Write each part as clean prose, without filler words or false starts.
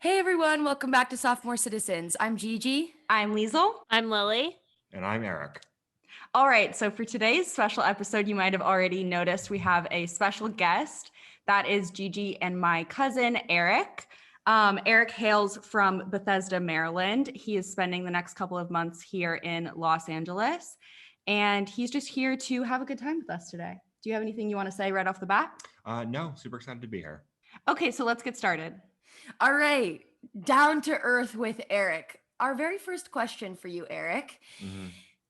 Hey everyone, welcome back to Sophomore Citizens. I'm Gigi. I'm Liesel. I'm Lilly. And I'm Eric. All right, so for today's special episode, you might have already noticed we have a special guest. That is Gigi and my cousin, Eric. Eric hails from Bethesda, Maryland. He is spending the next couple of months here in Los Angeles, and he's just here to have a good time with us today. Do you have anything you want to say right off the bat? No, super excited to be here. Okay, so let's get started. All right, down to earth with Eric. Our very first question for you, Eric.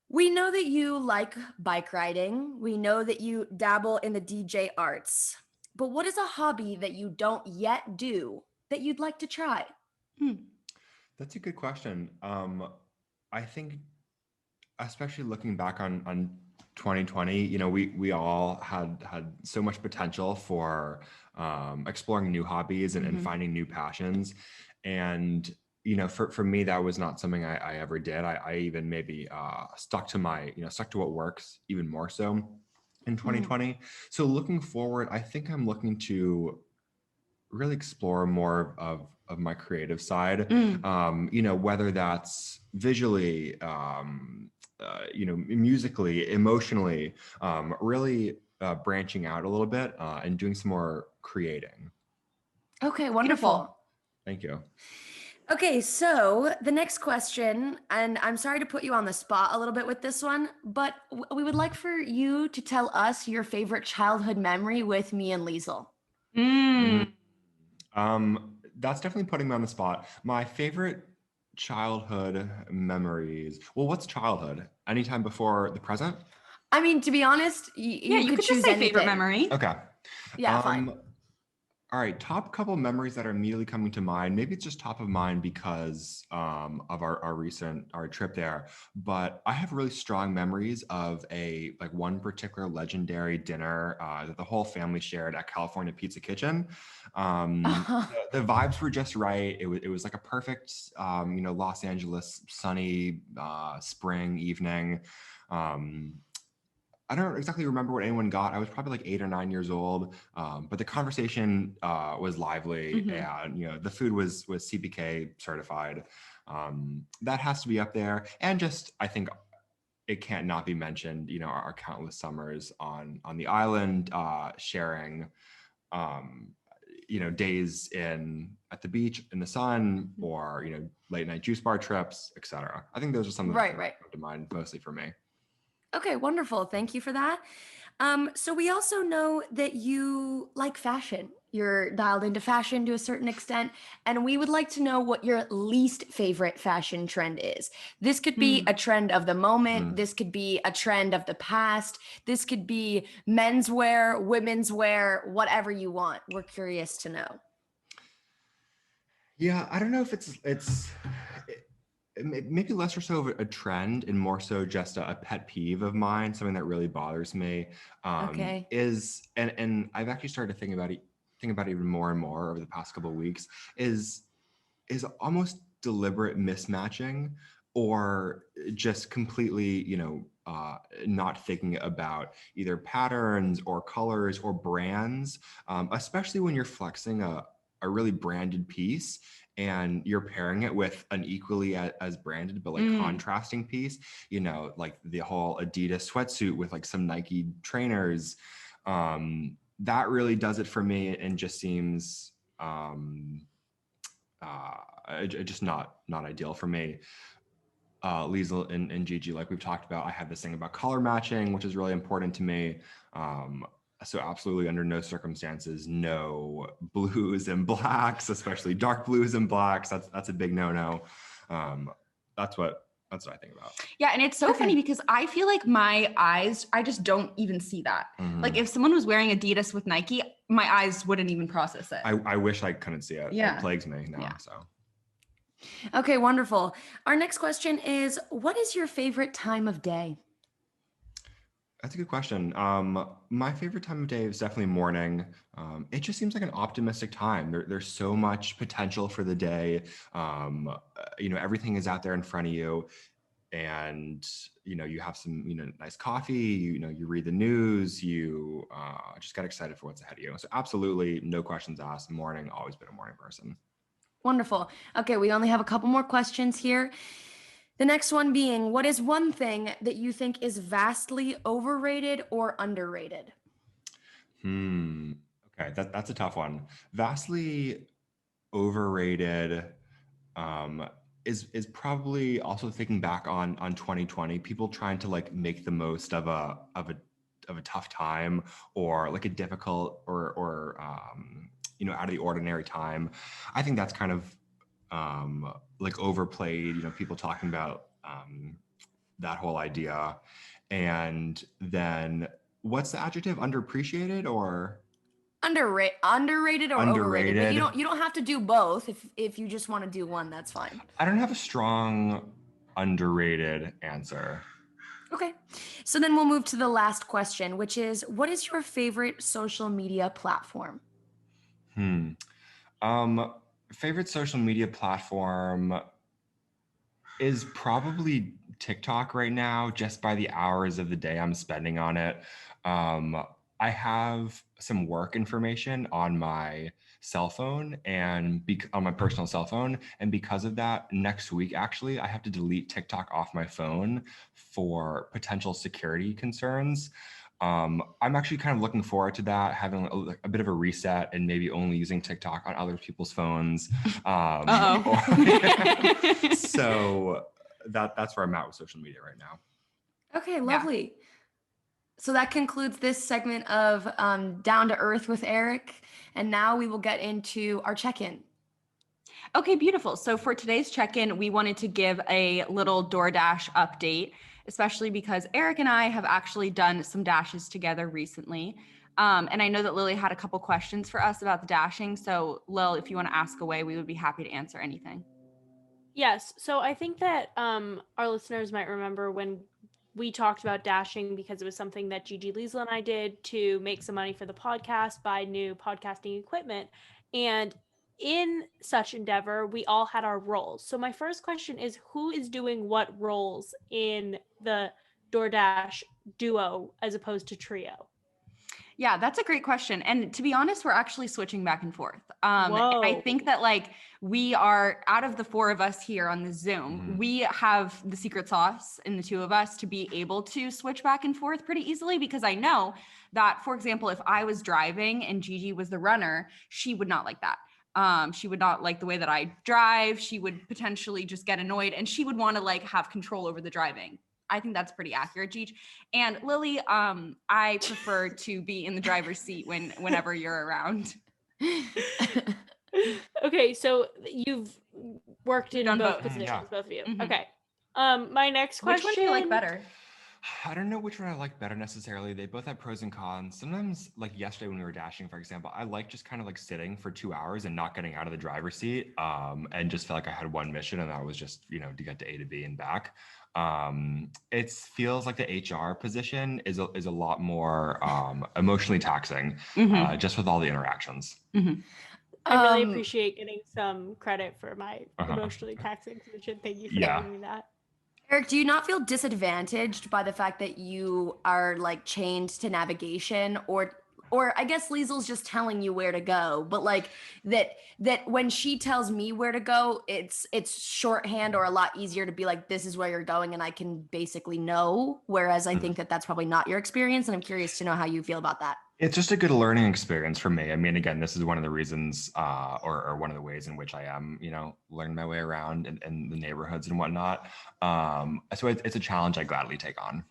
We know that you like bike riding. We know that you dabble in the DJ arts. But what is a hobby that you don't yet do that you'd like to try? That's a good question. I think, especially looking back on 2020, we all had so much potential for exploring new hobbies and finding new passions. And for me, that was not something I ever did. I even maybe stuck to what works even more so in 2020. So looking forward, I think I'm looking to really explore more of my creative side, whether that's visually, musically, emotionally, really branching out a little bit and doing some more creating. Okay, wonderful. Beautiful. Thank you. Okay, so the next question, and I'm sorry to put you on the spot a little bit with this one, but we would like for you to tell us your favorite childhood memory with me and Liesel. That's definitely putting me on the spot. My favorite childhood memories. Well, what's childhood? Anytime before the present? I mean, to be honest, you could just choose say anything. favorite memory. Okay. Yeah, fine. All right, top couple memories that are immediately coming to mind. Maybe it's just top of mind because of our trip there. But I have really strong memories of one particular legendary dinner that the whole family shared at California Pizza Kitchen. The vibes were just right. It was like a perfect Los Angeles sunny spring evening. I don't exactly remember what anyone got. I was probably like 8 or 9 years old, but the conversation was lively, and the food was CPK certified. That has to be up there, and just I think it can't not be mentioned. Our countless summers on the island, sharing, days at the beach in the sun, or late night juice bar trips, etc. I think those are some of the things that come to mind mostly for me. Okay, wonderful. Thank you for that. So we also know that you like fashion. You're dialed into fashion to a certain extent, and we would like to know what your least favorite fashion trend is. This could be a trend of the moment. This could be a trend of the past. This could be men's wear, women's wear, whatever you want. We're curious to know. Yeah, I don't know if it's maybe less or so of a trend and more so just a pet peeve of mine, something that really bothers me. Okay. And I've actually started to think about it even more and more over the past couple of weeks, is almost deliberate mismatching, or just completely, not thinking about either patterns or colors or brands, especially when you're flexing a really branded piece and you're pairing it with an equally as branded but contrasting piece, like the whole Adidas sweatsuit with like some Nike trainers. That really does it for me, and just seems just not ideal for me. Liesel and Gigi, like we've talked about, I have this thing about color matching, which is really important to me. So absolutely under no circumstances, no blues and blacks, especially dark blues and blacks. That's a big no-no. That's what I think about. Yeah, and it's so funny because I feel like my eyes, I just don't even see that. Like if someone was wearing Adidas with Nike, my eyes wouldn't even process it. I wish I couldn't see it. Yeah. It plagues me now. So. Okay, wonderful. Our next question is, what is your favorite time of day? That's a good question. My favorite time of day is definitely morning. It just seems like an optimistic time. There's so much potential for the day. Everything is out there in front of you, and you have some nice coffee. You read the news. You just get excited for what's ahead of you. So absolutely, no questions asked. Morning, always been a morning person. Wonderful. Okay, we only have a couple more questions here. The next one being, what is one thing that you think is vastly overrated or underrated? Hmm. Okay, that's a tough one. Vastly overrated um, is probably also thinking back on 2020, people trying to like make the most of a tough time or like a difficult or out of the ordinary time. I think that's kind of like overplayed. People talking about that whole idea, and then what's the adjective? Underappreciated or Underrated or overrated, but you underrated? don't have to do both. If you just want to do one, that's fine. I don't have a strong underrated answer. Okay. So then we'll move to the last question, which is, what is your favorite social media platform? Hmm. Um, Favorite social media platform is probably TikTok right now, just by the hours of the day I'm spending on it. Um, I have some work information on my cell phone and on my personal cell phone. And because of that, next week, actually, I have to delete TikTok off my phone for potential security concerns. I'm actually kind of looking forward to that, having a bit of a reset and maybe only using TikTok on other people's phones. Uh-oh. So that's where I'm at with social media right now. Okay, Yeah. lovely. So that concludes this segment of Down to Earth with Eric. And now we will get into our check in. Okay, beautiful. So for today's check-in, we wanted to give a little DoorDash update, especially because Eric and I have actually done some dashes together recently. And I know that Lily had a couple questions for us about the dashing. So Lil, if you want to ask away, we would be happy to answer anything. Yes. So I think that our listeners might remember when we talked about dashing because it was something that Gigi, Liesel, and I did to make some money for the podcast, buy new podcasting equipment. And in such endeavor, we all had our roles. So my first question is, who is doing what roles in the DoorDash duo as opposed to trio? Yeah, that's a great question. And to be honest, we're actually switching back and forth. Whoa. I think that like we are out of the four of us here on the Zoom, Mhm. we have the secret sauce in the two of us to be able to switch back and forth pretty easily because I know that, for example, if I was driving and Gigi was the runner, she would not like that. She would not like the way that I drive. She would potentially just get annoyed and she would want to like have control over the driving. I think that's pretty accurate, Gigi. And Lily, I prefer to be in the driver's seat whenever you're around. Okay, so you've worked You've in done both both. positions, Yeah. both of you. Mhm. Okay. My next Which question. one do you like better? I don't know which one I like better necessarily. They both have pros and cons. Sometimes, like yesterday when we were dashing, for example, I like just kind of like sitting for 2 hours and not getting out of the driver's seat, and just felt like I had one mission, and that was just to get to A to B and back. It feels like the HR position is a lot more emotionally taxing, Mhm. just with all the interactions. Mhm. I really Um, appreciate getting some credit for my Uh-huh. emotionally taxing position. Thank you for Yeah. giving me that. Eric, do you not feel disadvantaged by the fact that you are like chained to navigation, or I guess Liesel's just telling you where to go, but like that when she tells me where to go, it's shorthand or a lot easier to be like, this is where you're going and I can basically know, whereas I think that that's probably not your experience, and I'm curious to know how you feel about that. It's just a good learning experience for me. I mean, again, this is one of the reasons, or one of the ways in which I am, learning my way around in the neighborhoods and whatnot. So it's a challenge I gladly take on.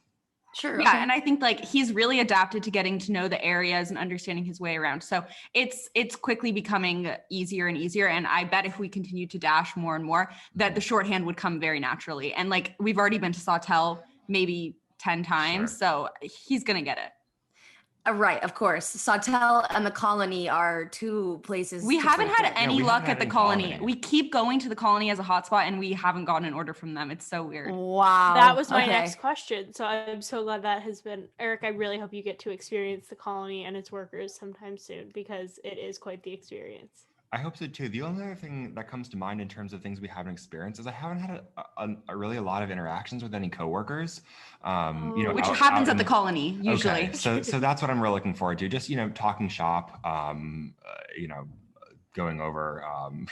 Sure. Yeah, Okay. and I think like he's really adapted to getting to know the areas and understanding his way around. So it's quickly becoming easier and easier. And I bet if we continue to dash more and more, that the shorthand would come very naturally. And like we've already been to Sawtell maybe 10 times, Sure. so he's gonna get it. Right, of course. Sawtell and the Colony are two places. We to haven't had frequent. any we luck haven't at had the any colony. colony. We keep going to the colony as a hotspot and we haven't gotten an order from them. It's so weird. Wow. That was my okay. next question. So I'm so glad that has been, Eric, I really hope you get to experience the colony and its workers sometime soon because it is quite the experience. I hope so too. The only other thing that comes to mind in terms of things we haven't experienced is I haven't had really a lot of interactions with any coworkers. Which out happens at in the colony usually. Okay, so that's what I'm really looking forward to. Just talking shop, going over,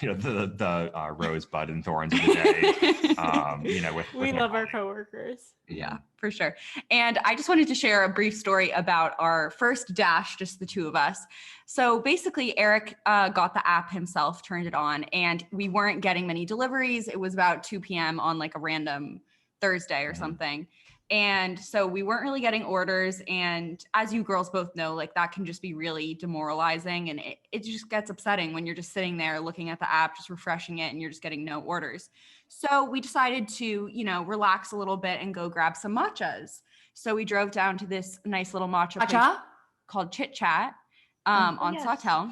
the rosebud and thorns of the day. We love our coworkers. Yeah, for sure. And I just wanted to share a brief story about our first dash, just the two of us. So basically, Eric got the app himself, turned it on, and we weren't getting many deliveries. It was about 2 p.m. on like a random Thursday or something. And so we weren't really getting orders. And as you girls both know, like that can just be really demoralizing. And it just gets upsetting when you're just sitting there looking at the app, just refreshing it, and you're just getting no orders. So we decided to, relax a little bit and go grab some matchas. So we drove down to this nice little matcha place called Chit Chat on Sawtell.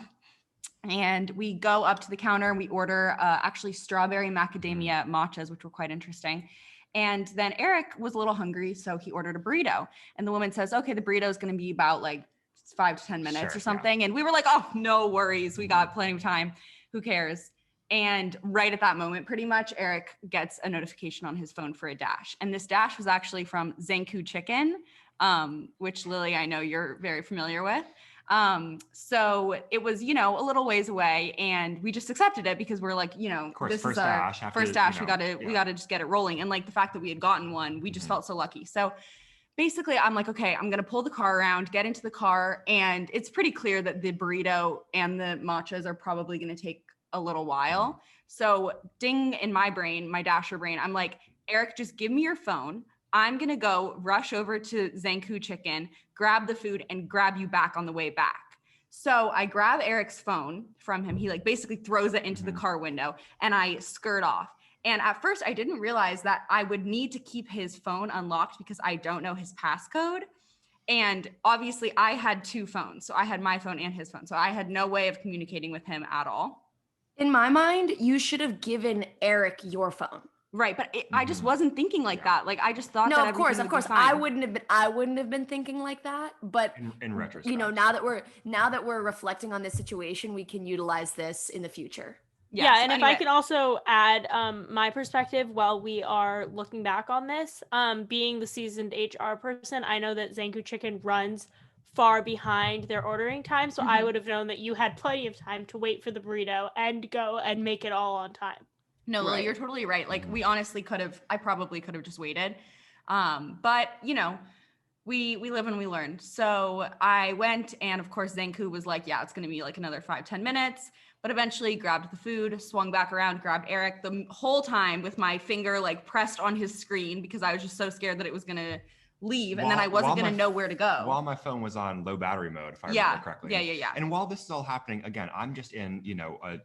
And we go up to the counter and we order actually strawberry macadamia matchas, which were quite interesting. And then Eric was a little hungry, so he ordered a burrito. And the woman says, okay, the burrito is going to be about like 5 to 10 minutes or something. Yeah. And we were like, oh, no worries. We got plenty of time. Who cares? And right at that moment, pretty much, Eric gets a notification on his phone for a dash. And this dash was actually from Zanku Chicken, which Lily, I know you're very familiar with. So it was, a little ways away, and we just accepted it because we're like, of course, this is our first dash. We gotta just get it rolling. And like the fact that we had gotten one, we just felt so lucky. So basically I'm like, okay, I'm going to pull the car around, get into the car. And it's pretty clear that the burrito and the matchas are probably going to take a little while. So ding in my brain, my dasher brain, I'm like, Eric, just give me your phone. I'm going to go rush over to Zanku Chicken, grab the food, and grab you back on the way back. So I grab Eric's phone from him. He like basically throws it into the car window, and I skirt off. And at first I didn't realize that I would need to keep his phone unlocked because I don't know his passcode. And obviously I had two phones. So I had my phone and his phone. So I had no way of communicating with him at all. In my mind, you should have given Eric your phone. Right, but I just wasn't thinking like that. Like I just thought that of course, I wouldn't have been thinking like that. But in retrospect, now that we're reflecting on this situation, we can utilize this in the future. Yes, yeah, and anyway. If I can also add my perspective while we are looking back on this, being the seasoned HR person, I know that Zanku Chicken runs far behind their ordering time, so I would have known that you had plenty of time to wait for the burrito and go and make it all on time. No, Lily, you're totally right. Like we honestly I probably could have just waited. But we live and we learn. So I went, and of course Zanku was like, yeah, it's going to be like another 5-10 minutes, but eventually grabbed the food, swung back around, grabbed Eric the whole time with my finger like pressed on his screen because I was just so scared that it was going to leave and then I wasn't going to know where to go. While my phone was on low battery mode, if I remember correctly. Yeah. And while this is all happening, again, I'm just in,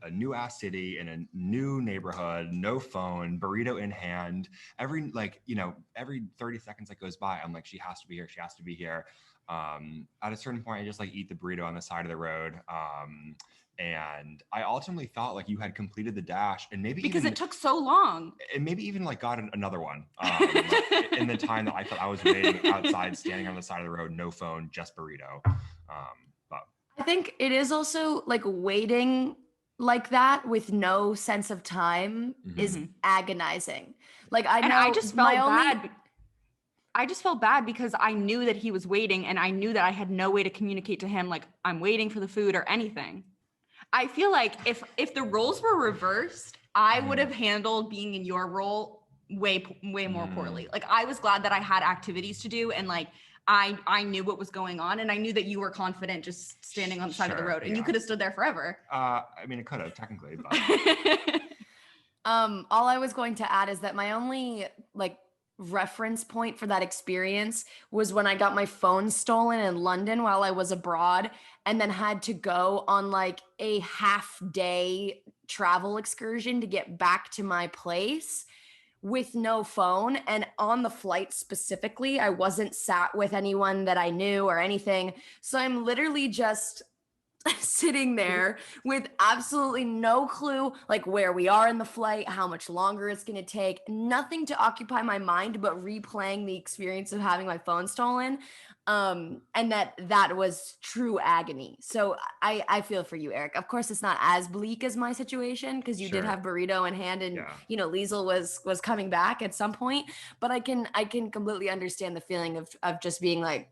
a new ass city in a new neighborhood, no phone, burrito in hand. Every 30 seconds that goes by, I'm like, she has to be here. She has to be here. At a certain point, I just like eat the burrito on the side of the road. And I ultimately thought like you had completed the dash, and maybe because it took so long, and maybe even like got another one in the time that I thought I was waiting outside, standing on the side of the road, no phone, just burrito. But I think it is also like waiting like that with no sense of time is agonizing. Like I just felt bad. I just felt bad because I knew that he was waiting, and I knew that I had no way to communicate to him like I'm waiting for the food or anything. I feel like if the roles were reversed, I would have handled being in your role way more poorly. Like I was glad that I had activities to do, and like I knew what was going on, and I knew that you were confident just standing on the side of the road, and you could have stood there forever. I mean, it could have technically, but all I was going to add is that my only reference point for that experience was when I got my phone stolen in London while I was abroad, and then had to go on like a half-day travel excursion to get back to my place with no phone. And on the flight specifically, I wasn't sat with anyone that I knew or anything. So I'm literally just sitting there with absolutely no clue like where we are in the flight, how much longer it's going to take, nothing to occupy my mind but replaying the experience of having my phone stolen. And that was true agony. So I feel for you, Eric. Of course, it's not as bleak as my situation because you did have burrito in hand, and Liesel was coming back at some point. But I can completely understand the feeling of just being like,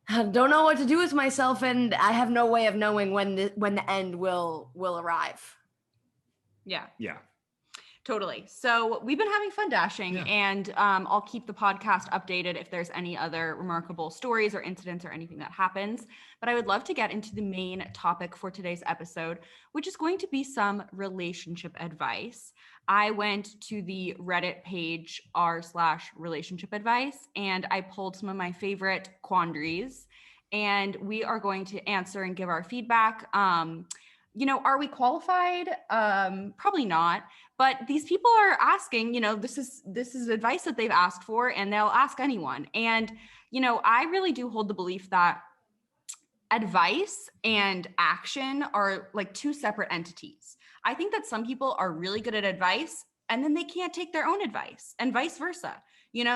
don't know what to do with myself, and I have no way of knowing when the end will arrive. Yeah. Yeah. Totally. So we've been having fun dashing, Yeah. and I'll keep the podcast updated if there's any other remarkable stories or incidents or anything that happens. But I would love to get into the main topic for today's episode, which is going to be some relationship advice. I went to the Reddit page r/relationship advice, and I pulled some of my favorite quandaries, and we are going to answer and give our feedback. Are we qualified? Probably not. But these people are asking, this is advice that they've asked for, and they'll ask anyone. And, I really do hold the belief that advice and action are like two separate entities. I think that some people are really good at advice and then they can't take their own advice, and vice versa.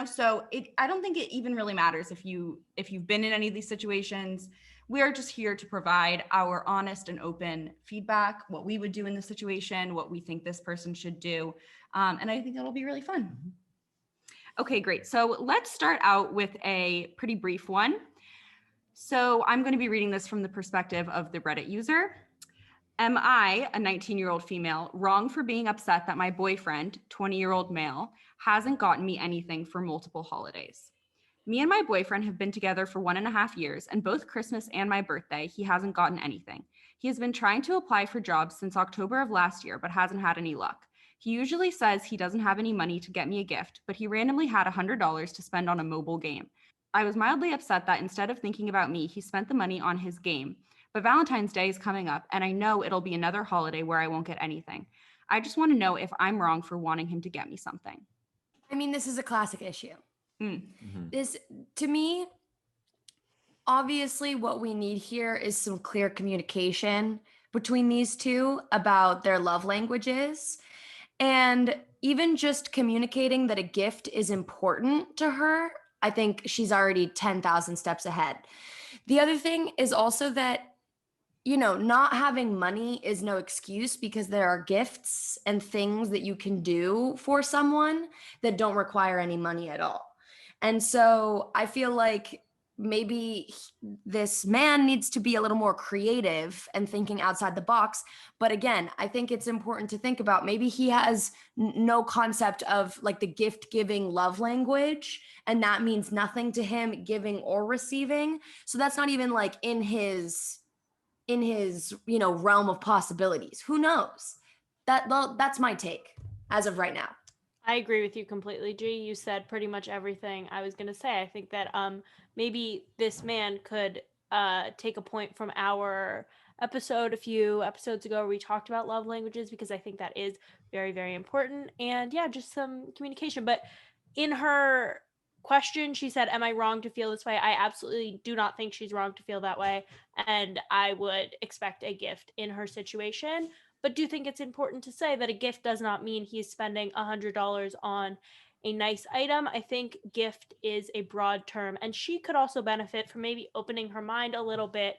So I don't think it even really matters if you've been in any of these situations. We are just here to provide our honest and open feedback, what we would do in this situation, what we think this person should do. And I think that'll be really fun. Okay, great. So let's start out with a pretty brief one. So I'm going to be reading this from the perspective of the Reddit user. Am I, a 19-year-old female, wrong for being upset that my boyfriend, 20-year-old male, hasn't gotten me anything for multiple holidays? Me and my boyfriend have been together for 1.5 years, and both Christmas and my birthday, he hasn't gotten anything. He has been trying to apply for jobs since October of last year, but hasn't had any luck. He usually says he doesn't have any money to get me a gift, but he randomly had $100 to spend on a mobile game. I was mildly upset that instead of thinking about me, he spent the money on his game. But Valentine's Day is coming up, and I know it'll be another holiday where I won't get anything. I just want to know if I'm wrong for wanting him to get me something. I mean, this is a classic issue. Mm-hmm. This, to me, obviously what we need here is some clear communication between these two about their love languages. And even just communicating that a gift is important to her, I think she's already 10,000 steps ahead. The other thing is also that, not having money is no excuse, because there are gifts and things that you can do for someone that don't require any money at all. And so I feel like maybe this man needs to be a little more creative and thinking outside the box. But again, I think it's important to think about, maybe he has no concept of like the gift giving love language, and that means nothing to him, giving or receiving. So that's not even like in his realm of possibilities. Who knows? That's my take as of right now. I agree with you completely, G. You said pretty much everything I was going to say. I think that maybe this man could take a point from our episode a few episodes ago where we talked about love languages, because I think that is very, very important. And yeah, just some communication. But in her question, she said, am I wrong to feel this way? I absolutely do not think she's wrong to feel that way. And I would expect a gift in her situation, but do think it's important to say that a gift does not mean he's spending $100 on a nice item. I think gift is a broad term, and she could also benefit from maybe opening her mind a little bit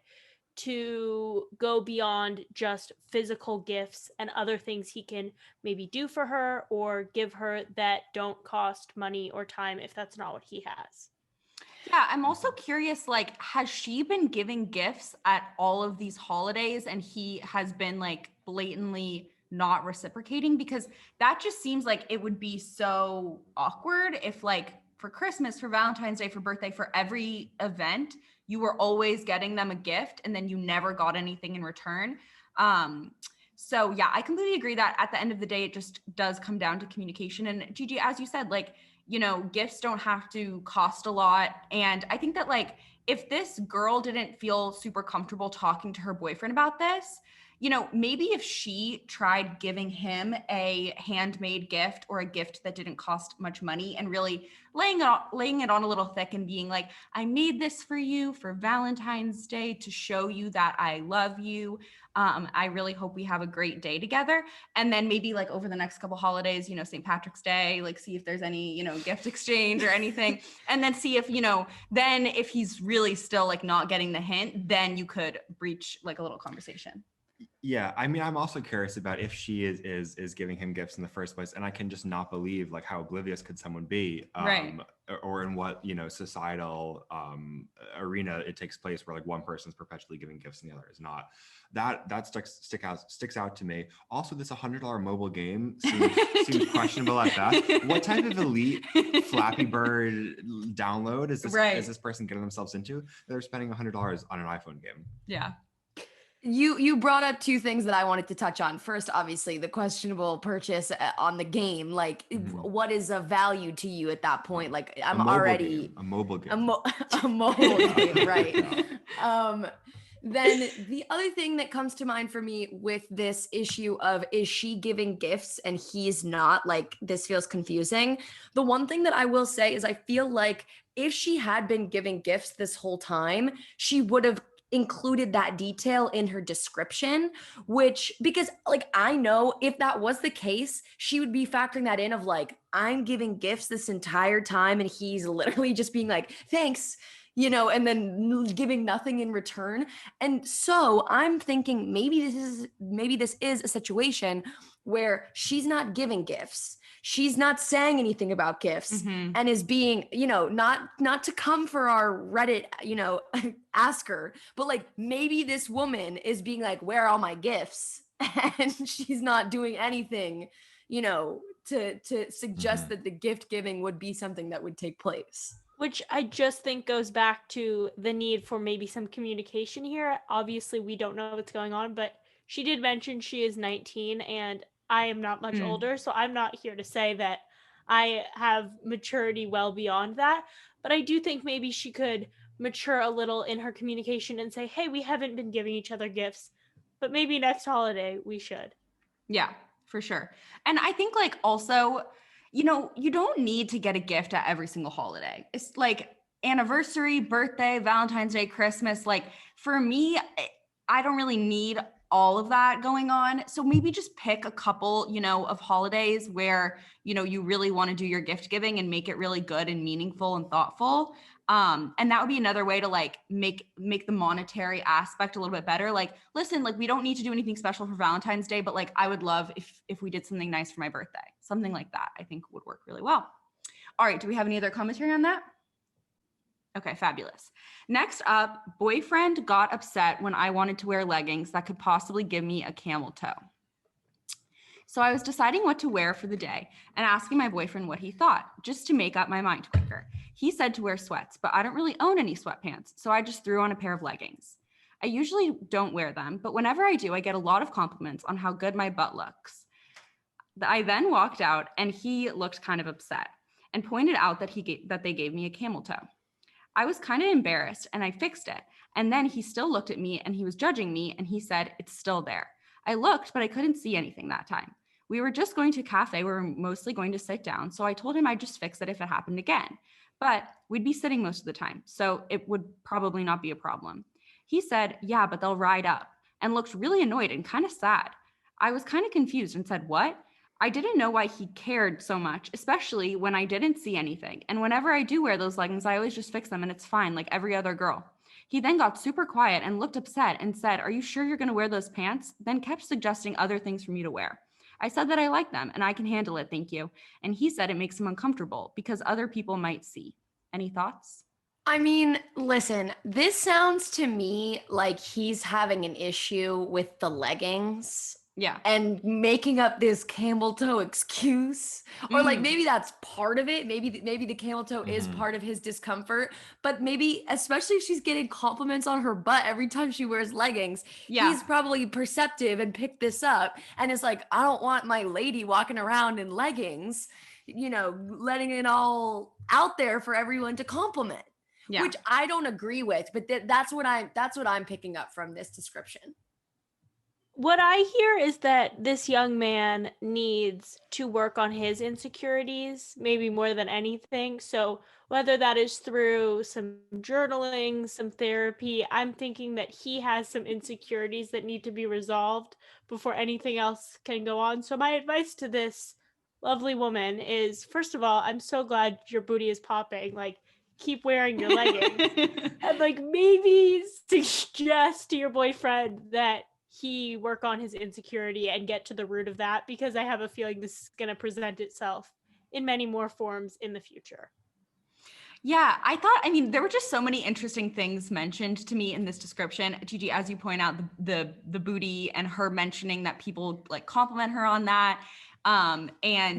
to go beyond just physical gifts and other things he can maybe do for her or give her that don't cost money or time if that's not what he has. Yeah, I'm also curious, like, has she been giving gifts at all of these holidays and he has been like blatantly not reciprocating? Because that just seems like it would be so awkward if, like, for Christmas, for Valentine's Day, for birthday, for every event, you were always getting them a gift and then you never got anything in return. So yeah, I completely agree that at the end of the day, it just does come down to communication. And Gigi, as you said, like, gifts don't have to cost a lot. And I think that, like, if this girl didn't feel super comfortable talking to her boyfriend about this, maybe if she tried giving him a handmade gift or a gift that didn't cost much money and really laying it on a little thick and being like, I made this for you for Valentine's Day to show you that I love you. I really hope we have a great day together. And then maybe like over the next couple holidays, St. Patrick's Day, like see if there's any, gift exchange or anything. And then see if, then if he's really still like not getting the hint, then you could breach like a little conversation. Yeah, I mean, I'm also curious about if she is giving him gifts in the first place, and I can just not believe like how oblivious could someone be, Right. or in what societal arena it takes place where like one person's perpetually giving gifts and the other is not. That sticks out to me. Also, this $100 mobile game seems questionable at best. What type of elite Flappy Bird download is this person getting themselves into? They're spending $100 on an iPhone game. Yeah. You brought up two things that I wanted to touch on. First, obviously, the questionable purchase on the game. Like, what is of value to you at that point? Like, I'm already a mobile game, a mobile game, right? Then the other thing that comes to mind for me with this issue of is she giving gifts and he's not, like, this feels confusing. The one thing that I will say is I feel like if she had been giving gifts this whole time, she would have included that detail in her description, which, because like I know if that was the case, she would be factoring that in of like, I'm giving gifts this entire time and he's literally just being like, thanks, and then giving nothing in return. And so I'm thinking maybe this is a situation where she's not giving gifts. She's not saying anything about gifts and is being, not to come for our Reddit, asker, but like maybe this woman is being like, where are all my gifts? And she's not doing anything, to suggest that the gift giving would be something that would take place. Which I just think goes back to the need for maybe some communication here. Obviously, we don't know what's going on, but she did mention she is 19 and I am not much older, so I'm not here to say that I have maturity well beyond that. But I do think maybe she could mature a little in her communication and say, hey, we haven't been giving each other gifts, but maybe next holiday we should. Yeah, for sure. And I think like also, you don't need to get a gift at every single holiday. It's like anniversary, birthday, Valentine's Day, Christmas. Like for me, I don't really need all of that going on. So maybe just pick a couple, of holidays where, you really want to do your gift giving and make it really good and meaningful and thoughtful. And that would be another way to like make the monetary aspect a little bit better. Like, listen, like we don't need to do anything special for Valentine's Day, but like I would love if we did something nice for my birthday. Something like that I think would work really well. All right, do we have any other commentary on that? Okay, fabulous. Next up, boyfriend got upset when I wanted to wear leggings that could possibly give me a camel toe. So I was deciding what to wear for the day and asking my boyfriend what he thought, just to make up my mind quicker. He said to wear sweats, but I don't really own any sweatpants, so I just threw on a pair of leggings. I usually don't wear them, but whenever I do, I get a lot of compliments on how good my butt looks. I then walked out and he looked kind of upset and pointed out that they gave me a camel toe. I was kind of embarrassed and I fixed it. And then he still looked at me and he was judging me and he said, it's still there. I looked, but I couldn't see anything that time. We were just going to a cafe where we were mostly going to sit down. So I told him I'd just fix it if it happened again. But we'd be sitting most of the time, so it would probably not be a problem. He said, yeah, but they'll ride up, and looked really annoyed and kind of sad. I was kind of confused and said, what? I didn't know why he cared so much, especially when I didn't see anything. And whenever I do wear those leggings, I always just fix them and it's fine, like every other girl. He then got super quiet and looked upset and said, are you sure you're going to wear those pants? Then kept suggesting other things for me to wear. I said that I like them and I can handle it, thank you. And he said it makes him uncomfortable because other people might see. Any thoughts? I mean, listen, this sounds to me like he's having an issue with the leggings. Yeah. And making up this camel toe excuse, or like maybe that's part of it. Maybe the camel toe is part of his discomfort, but maybe especially if she's getting compliments on her butt every time she wears leggings, he's probably perceptive and picked this up and is like, I don't want my lady walking around in leggings, letting it all out there for everyone to compliment, which I don't agree with, but that's what I'm picking up from this description. What I hear is that this young man needs to work on his insecurities, maybe more than anything. So whether that is through some journaling, some therapy, I'm thinking that he has some insecurities that need to be resolved before anything else can go on. So my advice to this lovely woman is, first of all, I'm so glad your booty is popping. Like, keep wearing your leggings. And like maybe suggest to your boyfriend that he work on his insecurity and get to the root of that, because I have a feeling this is going to present itself in many more forms in the future. Yeah, there were just so many interesting things mentioned to me in this description. Gigi, as you point out, the booty and her mentioning that people like compliment her on that. And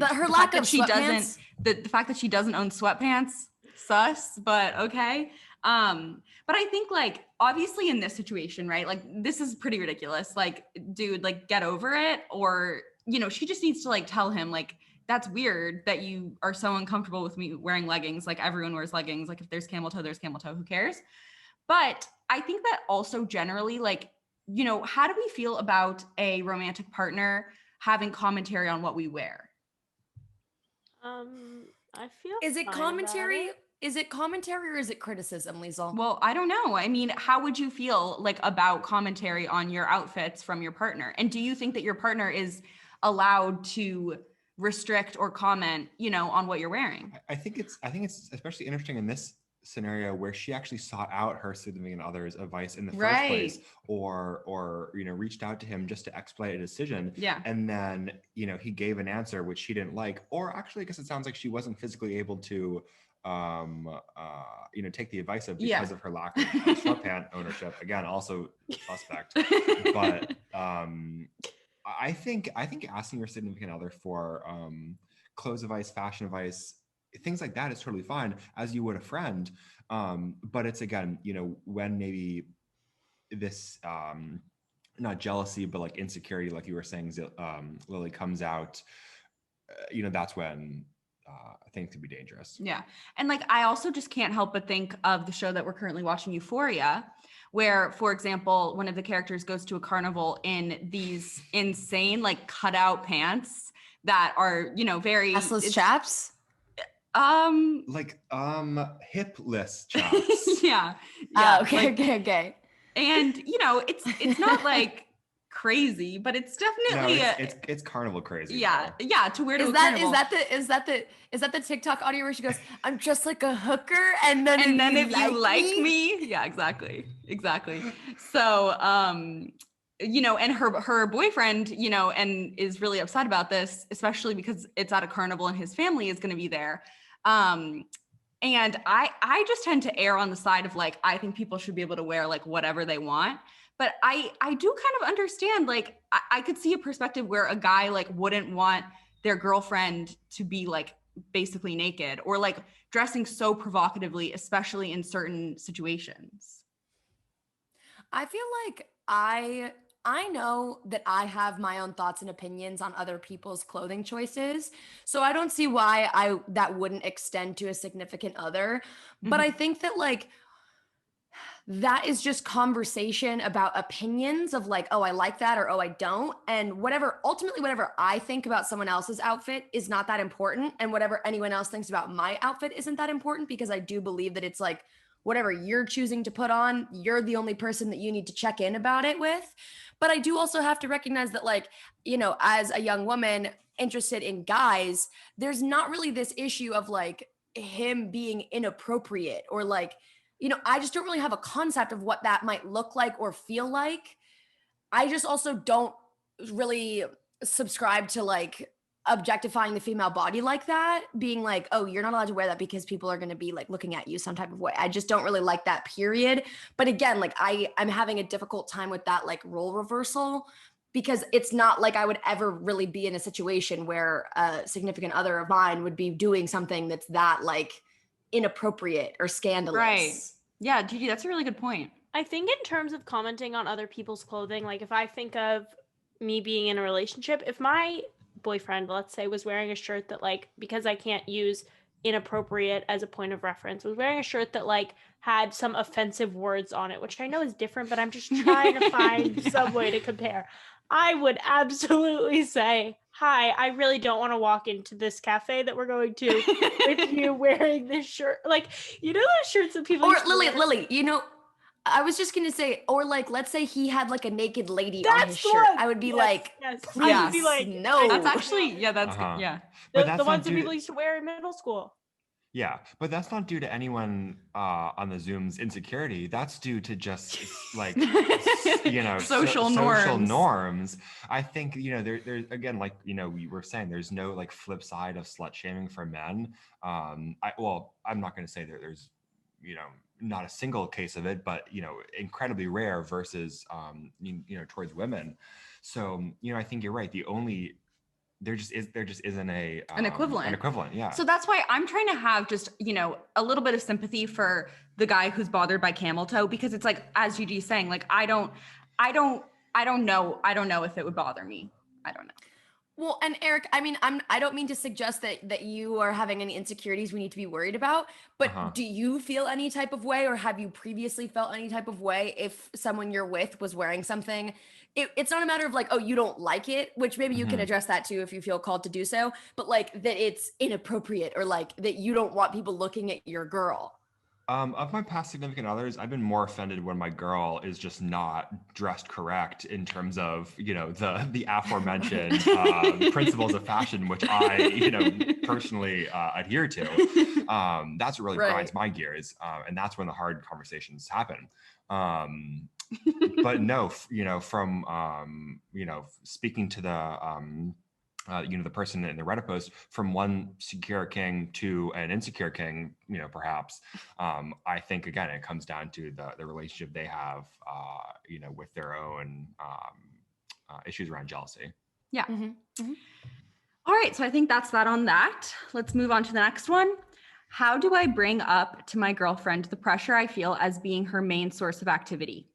her the lack fact that of she sweatpants. doesn't, the fact that she doesn't own sweatpants, sus, but okay. But I think like, obviously in this situation, right? Like this is pretty ridiculous. Like, dude, like get over it. Or, she just needs to like tell him like, that's weird that you are so uncomfortable with me wearing leggings. Like everyone wears leggings. Like if there's camel toe, there's camel toe, who cares? But I think that also generally, like, how do we feel about a romantic partner having commentary on what we wear? I feel Is it fine commentary? about it. Is it commentary or is it criticism, Liesel? Well, I don't know. I mean, how would you feel like about commentary on your outfits from your partner? And do you think that your partner is allowed to restrict or comment, on what you're wearing? I think it's especially interesting in this scenario where she actually sought out her significant other's advice in the first place, or reached out to him just to expedite a decision. Yeah. And then he gave an answer which she didn't like, or actually I guess it sounds like she wasn't physically able to take the advice of because of her lack of sweatpant ownership. Again, also suspect. But I think asking your significant other for clothes advice, fashion advice, things like that is totally fine, as you would a friend. But it's, again, when maybe this not jealousy, but like insecurity, like you were saying, Lilly, comes out, that's when things could be dangerous. Yeah. And like, I also just can't help but think of the show that we're currently watching, Euphoria, where, for example, one of the characters goes to a carnival in these insane, like cutout pants that are, very Assless chaps? Like hipless chaps. Yeah. Okay. And it's not like crazy, but it's definitely it's carnival crazy. Yeah. Though. Yeah. To wear to a carnival. Is that the TikTok audio where she goes, "I'm just like a hooker," and then if you like me? Yeah, exactly. So, and her boyfriend, and is really upset about this, especially because it's at a carnival and his family is going to be there. And I just tend to err on the side of like, I think people should be able to wear like whatever they want. But I do kind of understand, like, I could see a perspective where a guy like wouldn't want their girlfriend to be like basically naked or like dressing so provocatively, especially in certain situations. I feel like I know that I have my own thoughts and opinions on other people's clothing choices. So I don't see why that wouldn't extend to a significant other. But I think that like that is just conversation about opinions of like, oh, I like that, or oh, I don't. And ultimately whatever I think about someone else's outfit is not that important. And whatever anyone else thinks about my outfit isn't that important, because I do believe that it's like, whatever you're choosing to put on, you're the only person that you need to check in about it with. But I do also have to recognize that, like, as a young woman interested in guys, there's not really this issue of like him being inappropriate or like, I just don't really have a concept of what that might look like or feel like. I just also don't really subscribe to like objectifying the female body like that, being like, oh, you're not allowed to wear that because people are going to be like looking at you some type of way. I just don't really like that, period. But again, like I'm having a difficult time with that like role reversal, because it's not like I would ever really be in a situation where a significant other of mine would be doing something that's that like inappropriate or scandalous. Right. Yeah, Gigi, that's a really good point. I think in terms of commenting on other people's clothing, like if I think of me being in a relationship, if my boyfriend, let's say, was wearing a shirt that like, because I can't use inappropriate as a point of reference, was wearing a shirt that like had some offensive words on it, which I know is different, but I'm just trying to find some way to compare. I would absolutely say, hi, I really don't want to walk into this cafe that we're going to with you wearing this shirt. Like, those shirts that people... Or Lilly, I was just going to say, or like, let's say he had like a naked lady on his shirt. I would be like, please, I would be like, no. That's actually, that's good. Yeah. The ones that people used to wear in middle school. Yeah, but that's not due to anyone on the Zoom's insecurity. That's due to just like Social social norms. norms. I think there's again, like we were saying, there's no like flip side of slut shaming for men. I'm not going to say that there's not a single case of it, but incredibly rare versus towards women. So I think you're right. The only there just isn't An equivalent. An equivalent, yeah. So that's why I'm trying to have just, a little bit of sympathy for the guy who's bothered by camel toe, because it's like, as Gigi's saying, like, I don't know if it would bother me. I don't know. Well, and Eric, I mean, I don't mean to suggest that you are having any insecurities we need to be worried about, but do you feel any type of way, or have you previously felt any type of way if someone you're with was wearing something? It's not a matter of like, oh, you don't like it, which maybe you can address that too if you feel called to do so, but like that it's inappropriate, or like that you don't want people looking at your girl. Of my past significant others, I've been more offended when my girl is just not dressed correct in terms of, the aforementioned principles of fashion, which I, personally adhere to. That's what really grinds my gears, and that's when the hard conversations happen. But no, from speaking to the person in the Reddit post, from one secure king to an insecure king, perhaps, I think again, it comes down to the relationship they have, with their own issues around jealousy. Yeah. All right. So I think that's that on that. Let's move on to the next one. How do I bring up to my girlfriend the pressure I feel as being her main source of activity?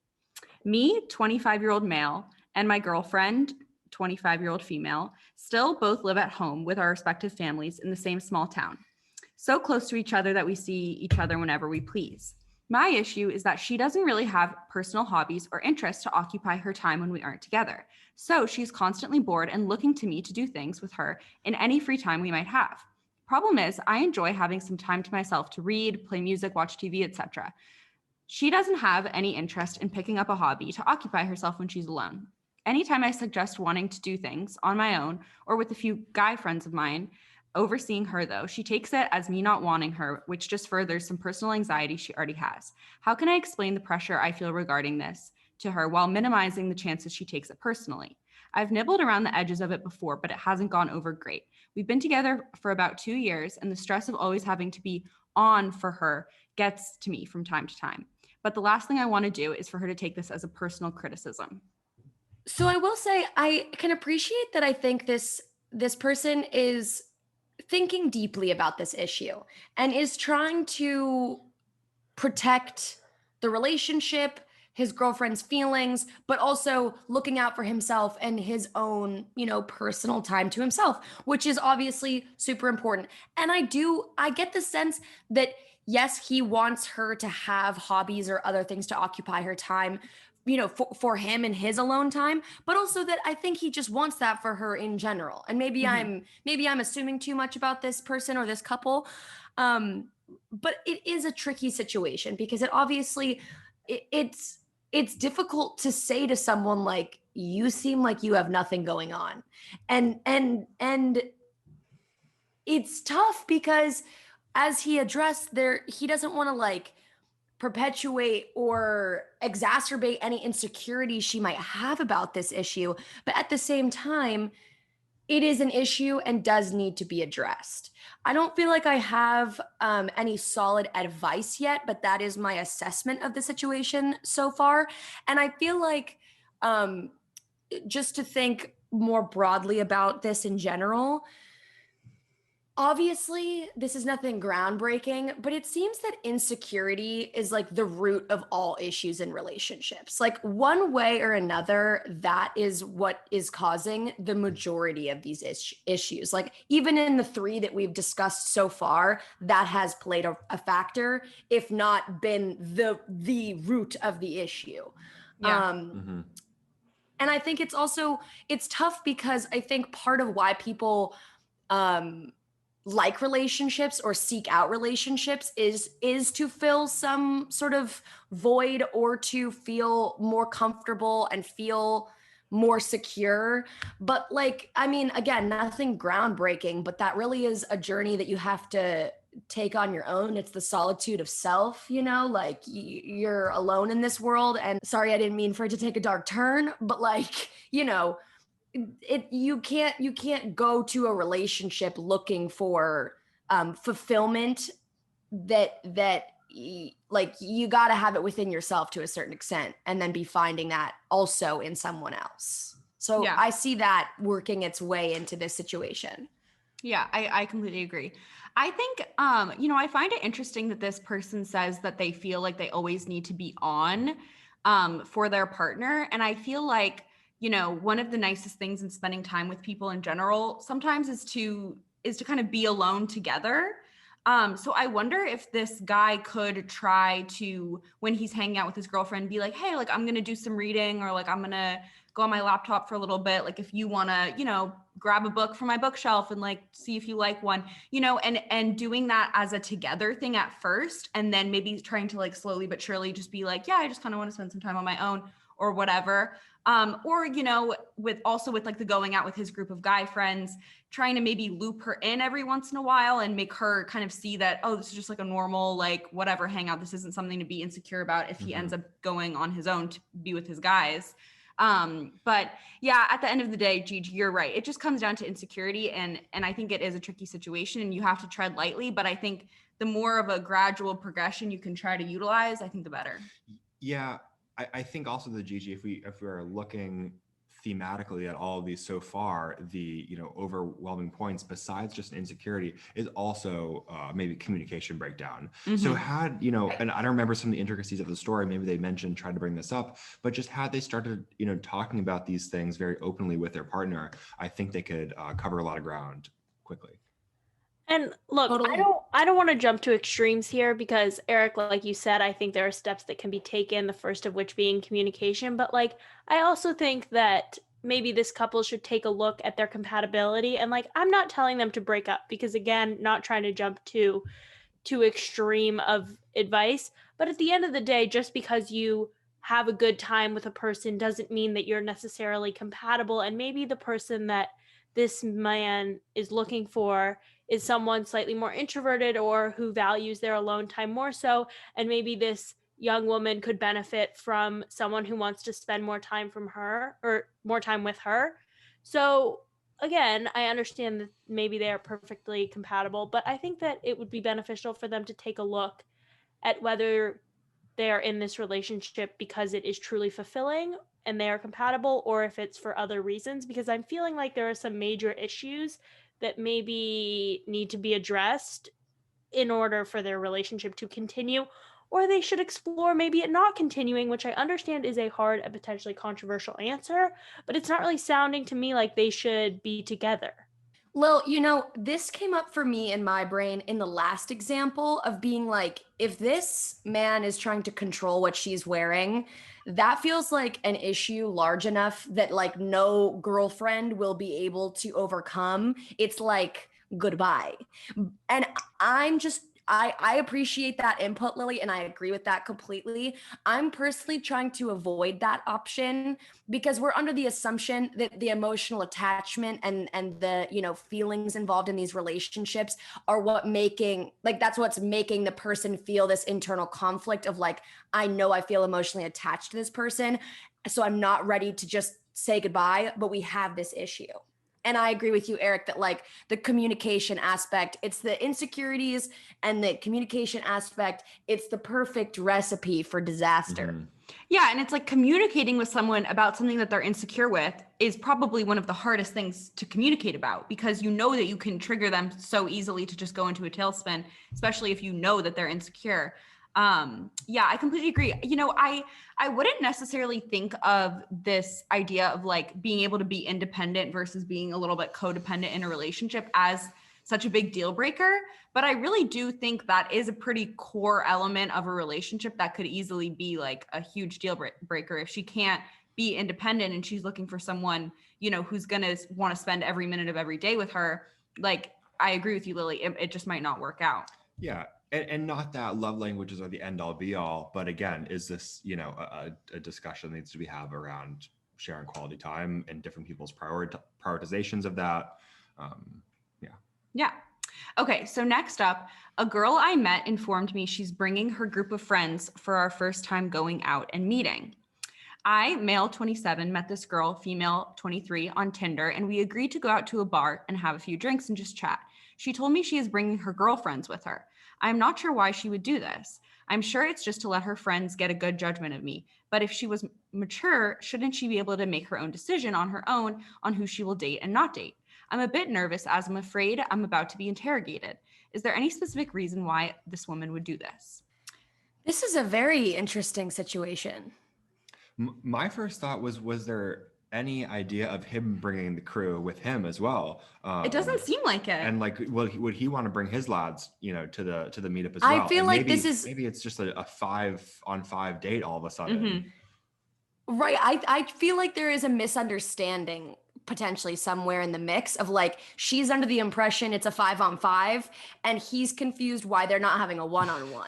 Me, 25-year-old male, and my girlfriend, 25-year-old female, still both live at home with our respective families in the same small town. So close to each other that we see each other whenever we please. My issue is that she doesn't really have personal hobbies or interests to occupy her time when we aren't together. So she's constantly bored and looking to me to do things with her in any free time we might have. Problem is, I enjoy having some time to myself to read, play music, watch TV, etc. She doesn't have any interest in picking up a hobby to occupy herself when she's alone. Anytime I suggest wanting to do things on my own or with a few guy friends of mine, overseeing her though, she takes it as me not wanting her, which just furthers some personal anxiety she already has. How can I explain the pressure I feel regarding this to her while minimizing the chances she takes it personally? I've nibbled around the edges of it before, but it hasn't gone over great. We've been together for about 2 years, and the stress of always having to be on for her gets to me from time to time. But the last thing I want to do is for her to take this as a personal criticism. So I will say I can appreciate that. I think this person is thinking deeply about this issue and is trying to protect the relationship, his girlfriend's feelings, but also looking out for himself and his own, personal time to himself, which is obviously super important. And I get the sense that yes, he wants her to have hobbies or other things to occupy her time, for him and his alone time, but also that I think he just wants that for her in general. And maybe I'm assuming too much about this person or this couple. But it is a tricky situation because it obviously it's difficult to say to someone like, you seem like you have nothing going on. And it's tough because as he addressed there, he doesn't want to like perpetuate or exacerbate any insecurity she might have about this issue. But at the same time, it is an issue and does need to be addressed. I don't feel like I have any solid advice yet, but that is my assessment of the situation so far. And I feel like just to think more broadly about this in general, obviously, this is nothing groundbreaking, but it seems that insecurity is like the root of all issues in relationships. Like one way or another, that is what is causing the majority of these issues. Like even in the 3 that we've discussed so far, that has played a factor, if not been the root of the issue. Yeah. And I think it's tough because I think part of why people like relationships or seek out relationships is to fill some sort of void or to feel more comfortable and feel more secure. But like, I mean, again, nothing groundbreaking, but that really is a journey that you have to take on your own. It's the solitude of self, you know, like you're alone in this world. And sorry, I didn't mean for it to take a dark turn, but like, you know, you can't go to a relationship looking for fulfillment like you got to have it within yourself to a certain extent and then be finding that also in someone else. So Yeah. I see that working its way into this situation. Yeah, I completely agree. I think, I find it interesting that this person says that they feel like they always need to be on for their partner. And I feel like, one of the nicest things in spending time with people in general sometimes is to kind of be alone together. So I wonder if this guy could try to, when he's hanging out with his girlfriend, be like, hey, like I'm going to do some reading, or like I'm going to go on my laptop for a little bit. Like if you want to, grab a book from my bookshelf and like see if you like one, and doing that as a together thing at first, and then maybe trying to like slowly but surely just be like, yeah, I just kind of want to spend some time on my own or whatever. Or, with like the going out with his group of guy friends, trying to maybe loop her in every once in a while and make her kind of see that, oh, this is just like a normal, like whatever hangout. This isn't something to be insecure about if he ends up going on his own to be with his guys. But yeah, at the end of the day, Gigi, you're right. It just comes down to insecurity. And I think it is a tricky situation and you have to tread lightly. But I think the more of a gradual progression you can try to utilize, I think the better. Yeah. I think also the Gigi, if we are looking thematically at all of these so far, the overwhelming points besides just insecurity is also maybe communication breakdown. So had and I don't remember some of the intricacies of the story, maybe they tried to bring this up, but just had they started talking about these things very openly with their partner, I think they could cover a lot of ground quickly. And look, Totally. I don't want to jump to extremes here because Eric, like you said, I think there are steps that can be taken, the first of which being communication, but like I also think that maybe this couple should take a look at their compatibility, and like I'm not telling them to break up because again, not trying to jump to too extreme of advice, but at the end of the day, just because you have a good time with a person doesn't mean that you're necessarily compatible, and maybe the person that this man is looking for is someone slightly more introverted or who values their alone time more so, and maybe this young woman could benefit from someone who wants to spend more time from her or more time with her. So again, I understand that maybe they are perfectly compatible, but I think that it would be beneficial for them to take a look at whether they are in this relationship because it is truly fulfilling and they are compatible, or if it's for other reasons, because I'm feeling like there are some major issues that maybe need to be addressed in order for their relationship to continue, or they should explore maybe it not continuing, which I understand is a hard and potentially controversial answer, but it's not really sounding to me like they should be together. Lil, this came up for me in my brain in the last example of being like, if this man is trying to control what she's wearing, that feels like an issue large enough that like no girlfriend will be able to overcome. It's like goodbye. And I appreciate that input, Lily, and I agree with that completely. I'm personally trying to avoid that option because we're under the assumption that the emotional attachment and the feelings involved in these relationships are that's what's making the person feel this internal conflict of like, I know I feel emotionally attached to this person, so I'm not ready to just say goodbye, but we have this issue. And I agree with you, Eric, that like the communication aspect, it's the insecurities and the communication aspect, it's the perfect recipe for disaster. Yeah, and it's like communicating with someone about something that they're insecure with is probably one of the hardest things to communicate about, because you know that you can trigger them so easily to just go into a tailspin, especially if you know that they're insecure. Yeah, I completely agree. I wouldn't necessarily think of this idea of like being able to be independent versus being a little bit codependent in a relationship as such a big deal breaker. But I really do think that is a pretty core element of a relationship that could easily be like a huge deal breaker if she can't be independent and she's looking for someone, who's going to want to spend every minute of every day with her. Like, I agree with you, Lily. It just might not work out. Yeah. And not that love languages are the end all be all, but again, is this, a discussion that needs to be had around sharing quality time and different people's prioritizations of that. Yeah. Yeah. Okay, so next up, a girl I met informed me she's bringing her group of friends for our first time going out and meeting. I, male 27, met this girl, female 23, on Tinder, and we agreed to go out to a bar and have a few drinks and just chat. She told me she is bringing her girlfriends with her. I'm not sure why she would do this. I'm sure it's just to let her friends get a good judgment of me. But if she was mature, shouldn't she be able to make her own decision on her own on who she will date and not date? I'm a bit nervous as I'm afraid I'm about to be interrogated. Is there any specific reason why this woman would do this? This is a very interesting situation. My first thought was there any idea of him bringing the crew with him as well? It doesn't seem like it. And like, would he want to bring his lads, to the meetup as I well? feel And like maybe, this is maybe it's just a 5-on-5 date all of a sudden. right. I feel like there is a misunderstanding potentially somewhere in the mix of like she's under the impression it's a 5-on-5 and he's confused why they're not having a 1-on-1.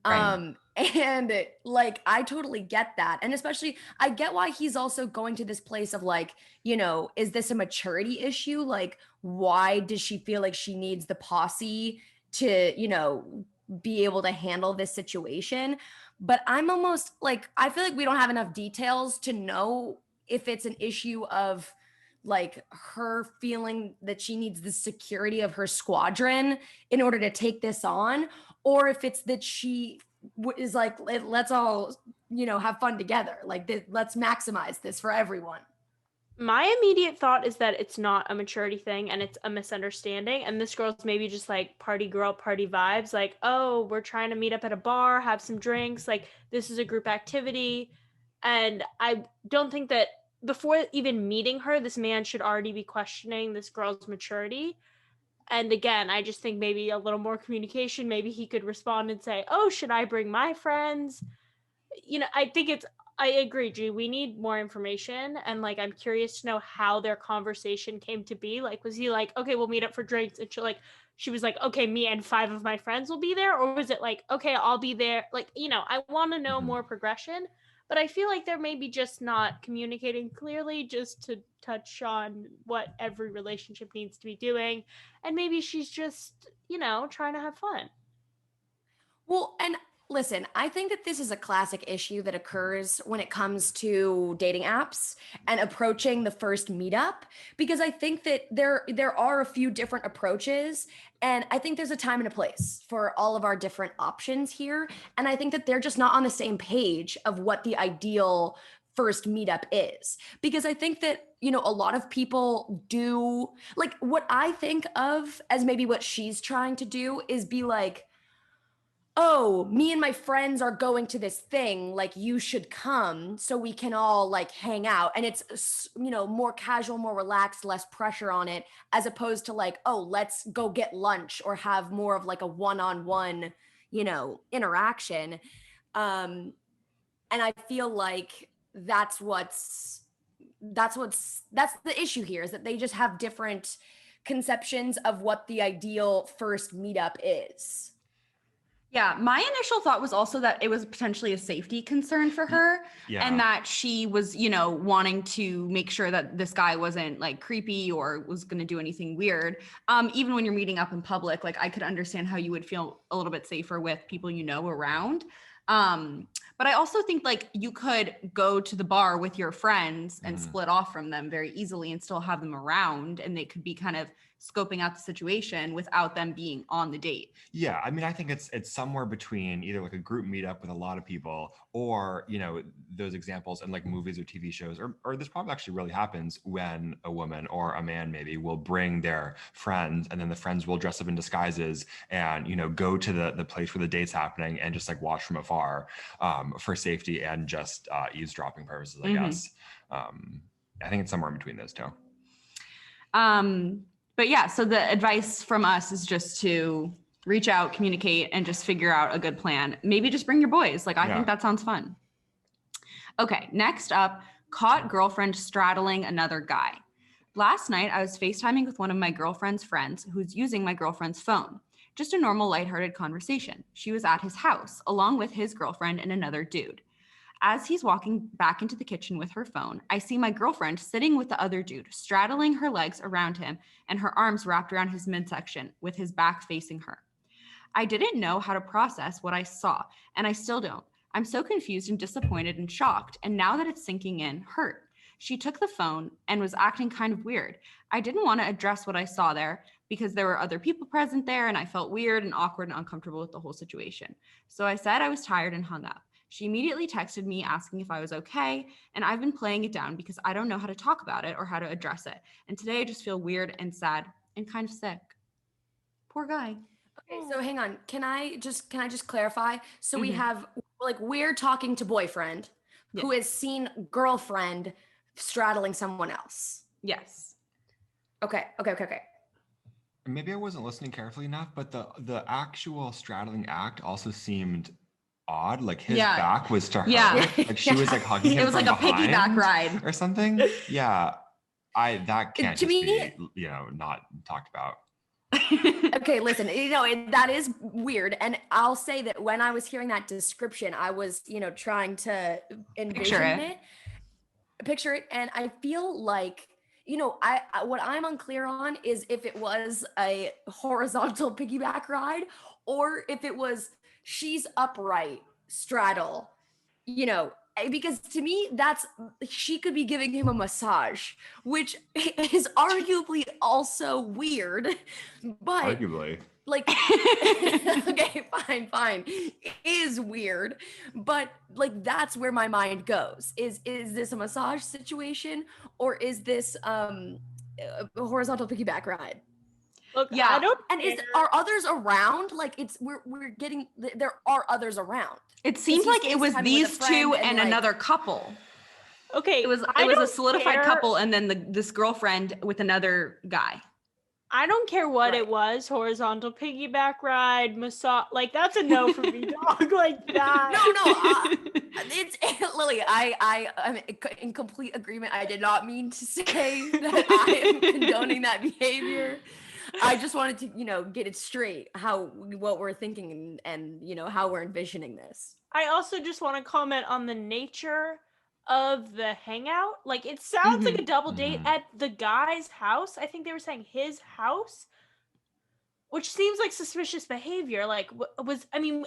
Right. And like I totally get that. And especially I get why he's also going to this place of like, is this a maturity issue? Like why does she feel like she needs the posse to, be able to handle this situation? But I'm almost like I feel like we don't have enough details to know if it's an issue of like her feeling that she needs the security of her squadron in order to take this on, or if it's that she is like, let's all, have fun together. Like, let's maximize this for everyone. My immediate thought is that it's not a maturity thing and it's a misunderstanding. And this girl's maybe just like party girl, party vibes. Like, oh, we're trying to meet up at a bar, have some drinks. Like, this is a group activity. And I don't think that before even meeting her, this man should already be questioning this girl's maturity. And again, I just think maybe a little more communication. Maybe he could respond and say, oh, should I bring my friends? I agree, G. We need more information. And like, I'm curious to know how their conversation came to be. Like, was he like, okay, we'll meet up for drinks? And she was like, okay, me and 5 of my friends will be there. Or was it like, okay, I'll be there. Like, I want to know more progression, but I feel like they're maybe just not communicating clearly, just to touch on what every relationship needs to be doing. And maybe she's just, trying to have fun. Well, and listen, I think that this is a classic issue that occurs when it comes to dating apps and approaching the first meetup, because I think that there are a few different approaches, and I think there's a time and a place for all of our different options here, and I think that they're just not on the same page of what the ideal first meetup is, because I think that a lot of people do like what I think of as maybe what she's trying to do is be like, oh, me and my friends are going to this thing, like you should come so we can all like hang out. And it's, more casual, more relaxed, less pressure on it, as opposed to like, oh, let's go get lunch or have more of like a one-on-one, interaction. And I feel like that's the issue here, is that they just have different conceptions of what the ideal first meetup is. Yeah, my initial thought was also that it was potentially a safety concern for her, and that she was, wanting to make sure that this guy wasn't like creepy or was going to do anything weird. Even when you're meeting up in public, like I could understand how you would feel a little bit safer with people around. But I also think like you could go to the bar with your friends and split off from them very easily and still have them around, and they could be kind of scoping out the situation without them being on the date. Yeah, I mean, I think it's somewhere between either like a group meetup with a lot of people, or those examples in like movies or TV shows, or this probably actually really happens when a woman or a man maybe will bring their friends, and then the friends will dress up in disguises and go to the place where the date's happening and just like watch from afar, for safety and just eavesdropping purposes, I guess. I think it's somewhere in between those two. But yeah, so the advice from us is just to reach out, communicate, and just figure out a good plan. Maybe just bring your boys. Like, I think that sounds fun. Okay, next up, caught girlfriend straddling another guy. Last night, I was FaceTiming with one of my girlfriend's friends who's using my girlfriend's phone. Just a normal, lighthearted conversation. She was at his house, along with his girlfriend and another dude. As he's walking back into the kitchen with her phone, I see my girlfriend sitting with the other dude, straddling her legs around him and her arms wrapped around his midsection with his back facing her. I didn't know how to process what I saw, and I still don't. I'm so confused and disappointed and shocked, and now that it's sinking in, hurt. She took the phone and was acting kind of weird. I didn't want to address what I saw there because there were other people present there, and I felt weird and awkward and uncomfortable with the whole situation. So I said I was tired and hung up. She immediately texted me asking if I was okay, and I've been playing it down because I don't know how to talk about it or how to address it. And today I just feel weird and sad and kind of sick. Poor guy. Okay, so hang on. Can I just clarify? So we Mhm. have like we're talking to boyfriend who has seen girlfriend straddling someone else. Yes. Okay. Maybe I wasn't listening carefully enough, but the actual straddling act also seemed odd. Like his Yeah. back was to her. Yeah. Like she was like hugging him It was from like a piggyback behind ride. or something. Yeah. That can't To just me- be, not talked about. Okay, listen, that is weird. And I'll say that when I was hearing that description, I was, trying to envision picture it. And I feel like, what I'm unclear on is if it was a horizontal piggyback ride or if it was she's upright straddle, because to me she could be giving him a massage, which is arguably also weird, but Arguably. like okay, fine, it is weird, but like that's where my mind goes. Is this a massage situation or is this a horizontal piggyback ride? Look, Yeah. I don't And are others around? Like we're getting there are others around. It seemed he's like it was FaceTiming with a these friend two and, and like- another couple. Okay, It was I a don't solidified care. couple and then this girlfriend with another guy. I don't care what Right. it was, horizontal piggyback ride, massage, like that's a no for me, dog. Like that. No, it's Lily. I am in complete agreement. I did not mean to say that I am condoning that behavior. I just wanted to, get it straight what we're thinking and how we're envisioning this. I also just want to comment on the nature of the hangout. Like it sounds like a double date Mhm. at the guy's house. I think they were saying his house, which seems like suspicious behavior. Like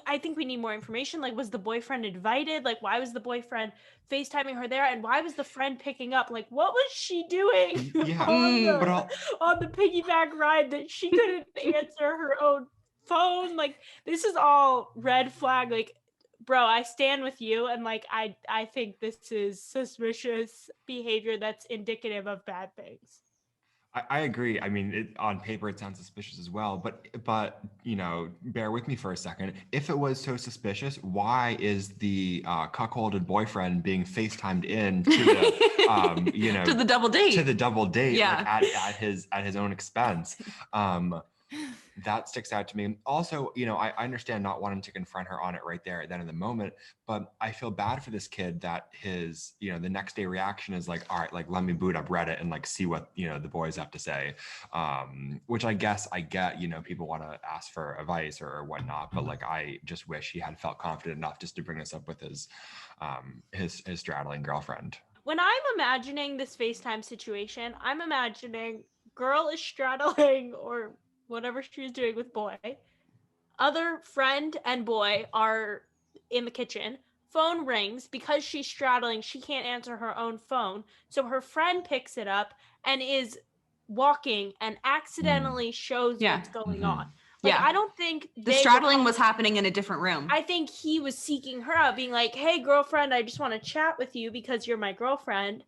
I think we need more information. Like was the boyfriend invited? Like why was the boyfriend FaceTiming her there? And why was the friend picking up? Like what was she doing Yeah, on the piggyback ride that she couldn't answer her own phone? Like this is all red flag. Like bro, I stand with you, and like I think this is suspicious behavior that's indicative of bad things. I agree. I mean, on paper, it sounds suspicious as well. But bear with me for a second. If it was so suspicious, why is the cuckolded boyfriend being FaceTimed in to the to the double date? To the double date, Yeah. like at his own expense. That sticks out to me. Also, I understand not wanting to confront her on it right there then in the moment, but I feel bad for this kid that his, the next day reaction is like, all right, like let me boot up Reddit and like see what, the boys have to say. Which I guess I get, people want to ask for advice or whatnot, but like I just wish he had felt confident enough just to bring this up with his straddling girlfriend. When I'm imagining this FaceTime situation, I'm imagining girl is straddling or whatever she's doing with boy. Other friend and boy are in the kitchen. Phone rings. Because she's straddling, she can't answer her own phone. So her friend picks it up and is walking and accidentally shows what's going on. Like, Yeah. I don't think The straddling was happening in a different room. I think he was seeking her out, being like, hey, girlfriend, I just want to chat with you because you're my girlfriend.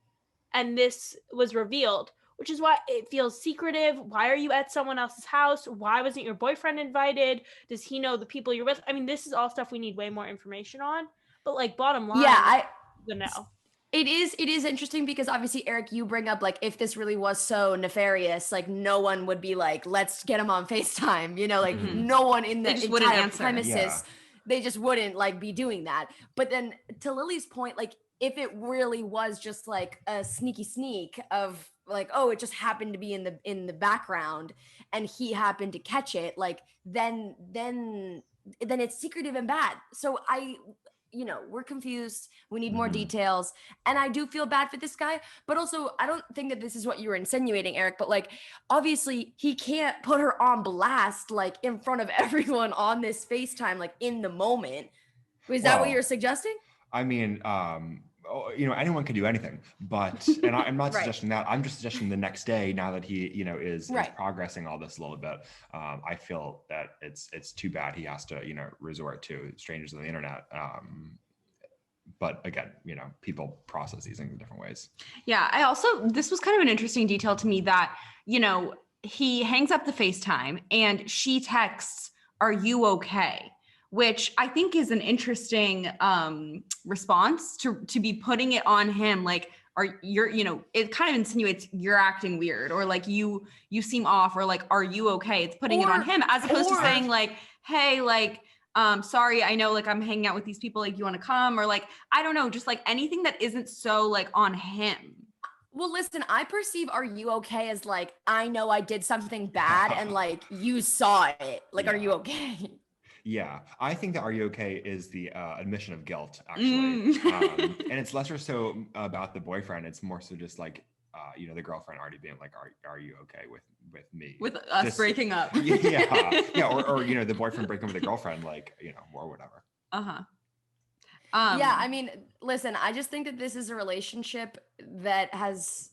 And this was revealed, which is why it feels secretive. Why are you at someone else's house? Why wasn't your boyfriend invited? Does he know the people you're with? I mean, this is all stuff we need way more information on. But like bottom line, the no. It is interesting because obviously, Eric, you bring up like if this really was so nefarious, like no one would be like, let's get him on FaceTime, like no one in the entire premises, they just wouldn't like be doing that. But then to Lily's point, like if it really was just like a sneaky sneak of like, oh, it just happened to be in the background and he happened to catch it, like then it's secretive and bad. So we're confused. We need more details. And I do feel bad for this guy, but also I don't think that this is what you were insinuating, Eric, but like, obviously he can't put her on blast, like in front of everyone on this FaceTime, like in the moment. Is that what Well, you're suggesting? I mean, anyone can do anything, but, and I'm not Right. suggesting that. I'm just suggesting the next day, now that he, is Right. progressing all this a little bit, I feel that it's too bad he has to, resort to strangers on the internet. But again, people process these things in different ways. Yeah, this was kind of an interesting detail to me that, he hangs up the FaceTime and she texts, "Are you okay?" Which I think is an interesting response to be putting it on him. Like, it kind of insinuates you're acting weird, or like you seem off, or like, "Are you okay?" It's putting it on him, as opposed to saying like, "Hey, like, sorry, I know like I'm hanging out with these people, like, you want to come?" Or like, I don't know, just like anything that isn't so like on him. Well, listen, I perceive "Are you okay?" as like, I know I did something bad and like you saw it. Like, Are you okay? Yeah, I think that "Are you okay?" is the admission of guilt, actually. And it's lesser so about the boyfriend. It's more so just like, the girlfriend already being like, are you okay with me? With us breaking up. Yeah. Or, the boyfriend breaking up with the girlfriend, like, or whatever. Uh-huh. Yeah, I mean, listen, I just think that this is a relationship that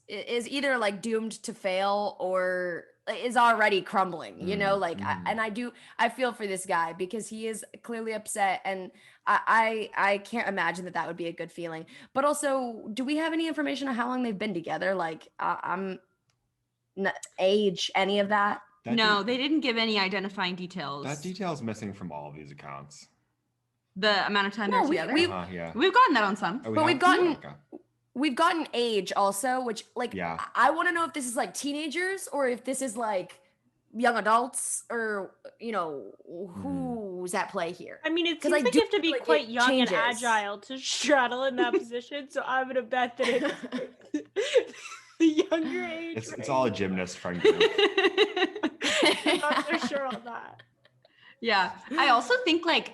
is either like doomed to fail or is already crumbling, like, I feel for this guy because he is clearly upset, and I can't imagine that would be a good feeling. But also, do we have any information on how long they've been together? Like, age, any of that? No, they didn't give any identifying details. That detail is missing from all of these accounts. The amount of time they're together? Yeah. We've gotten that on some. Oh, but we've gotten age also, which like, yeah. I want to know if this is like teenagers or if this is like young adults, or who's at play here. I mean, it seems like you have to be quite young and agile to straddle in that position, so I'm gonna bet that it's the younger age. It's all a gymnast friend group. I'm not so sure on that. Yeah, I also think like,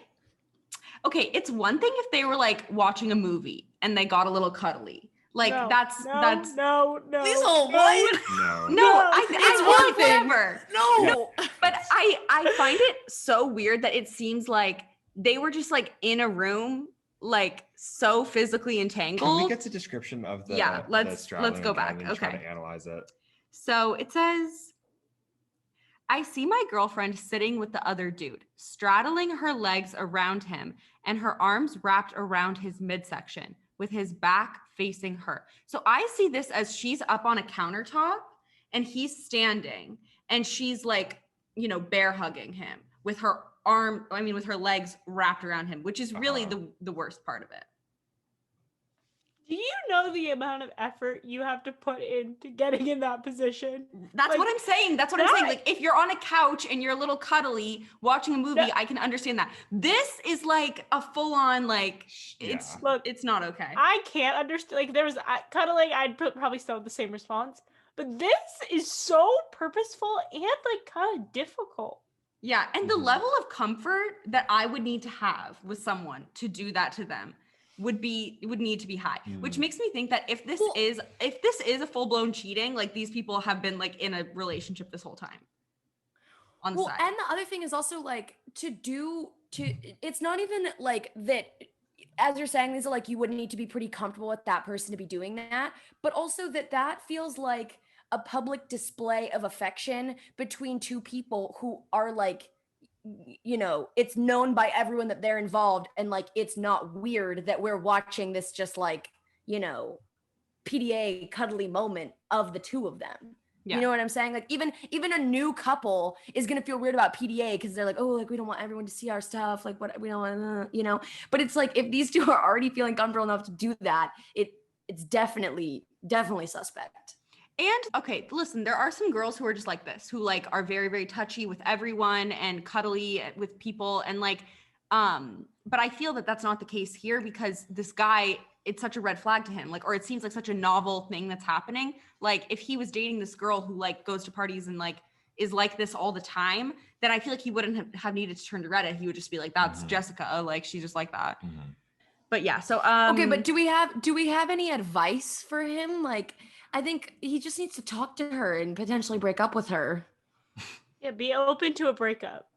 okay, it's one thing if they were like watching a movie and they got a little cuddly. Like, that's no. Liesel, what? No, it's one thing. Whatever. No. But I find it so weird that it seems like they were just like in a room, like so physically entangled. Can we get the description of the let's go back. Okay. Try to analyze it. So it says, "I see my girlfriend sitting with the other dude, straddling her legs around him and her arms wrapped around his midsection with his back facing her." So I see this as she's up on a countertop and he's standing and she's like, bear hugging him with her with her legs wrapped around him, which is really the worst part of it. Do you know the amount of effort you have to put into getting in that position? That's what I'm saying. Like, if you're on a couch and you're a little cuddly watching a movie, I can understand that. This is like a full-on, like, it's not okay. I can't understand. Like, there was cuddling, I'd probably still have the same response. But this is so purposeful and like kind of difficult. Yeah, and the level of comfort that I would need to have with someone to do that to them would need to be high, which makes me think that if this is a full-blown cheating, like, these people have been like in a relationship this whole time on the side. And the other thing is also like it's not even like that, as you're saying, these are like, you would need to be pretty comfortable with that person to be doing that, but also that feels like a public display of affection between two people who are like, it's known by everyone that they're involved, and like, it's not weird that we're watching this just like, PDA cuddly moment of the two of them. Yeah. You know what I'm saying? Like, even a new couple is gonna feel weird about PDA because they're like, oh, like, we don't want everyone to see our stuff, like, what we don't want, but it's like, if these two are already feeling comfortable enough to do that, it's definitely suspect. And okay, listen, there are some girls who are just like this, who like are very, very touchy with everyone and cuddly with people, and like, but I feel that that's not the case here, because this guy, it's such a red flag to him, like, or it seems like such a novel thing that's happening. Like, if he was dating this girl who like goes to parties and like is like this all the time, then I feel like he wouldn't have needed to turn to Reddit. He would just be like, that's Jessica, like, she's just like that. But yeah, so Okay, but do we have any advice for him? Like, I think he just needs to talk to her and potentially break up with her. Yeah, be open to a breakup.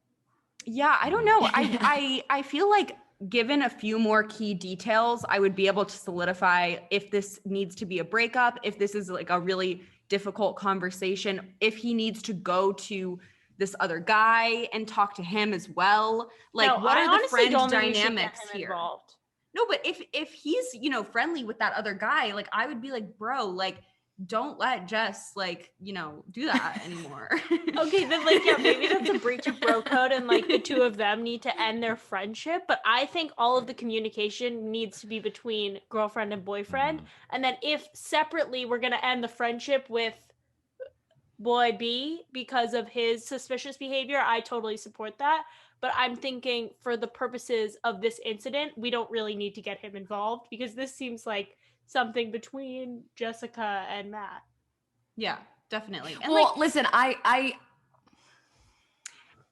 yeah, I don't know. I feel like given a few more key details, I would be able to solidify if this needs to be a breakup, if this is like a really difficult conversation, if he needs to go to this other guy and talk to him as well. Like, No, what I are the honestly friend don't think you should get dynamics him here? involved. No, but if he's, you know, friendly with that other guy, like I would be like, bro, like don't let Jess like, you know, do that anymore. Okay, then like yeah, maybe that's a breach of bro code and like the two of them need to end their friendship, but I think all of the communication needs to be between girlfriend and boyfriend. And then if separately we're going to end the friendship with boy B because of his suspicious behavior, I totally support that. But I'm thinking for the purposes of this incident, we don't really need to get him involved because this seems like something between Jessica and Matt. Yeah, definitely. And Well, like, listen, I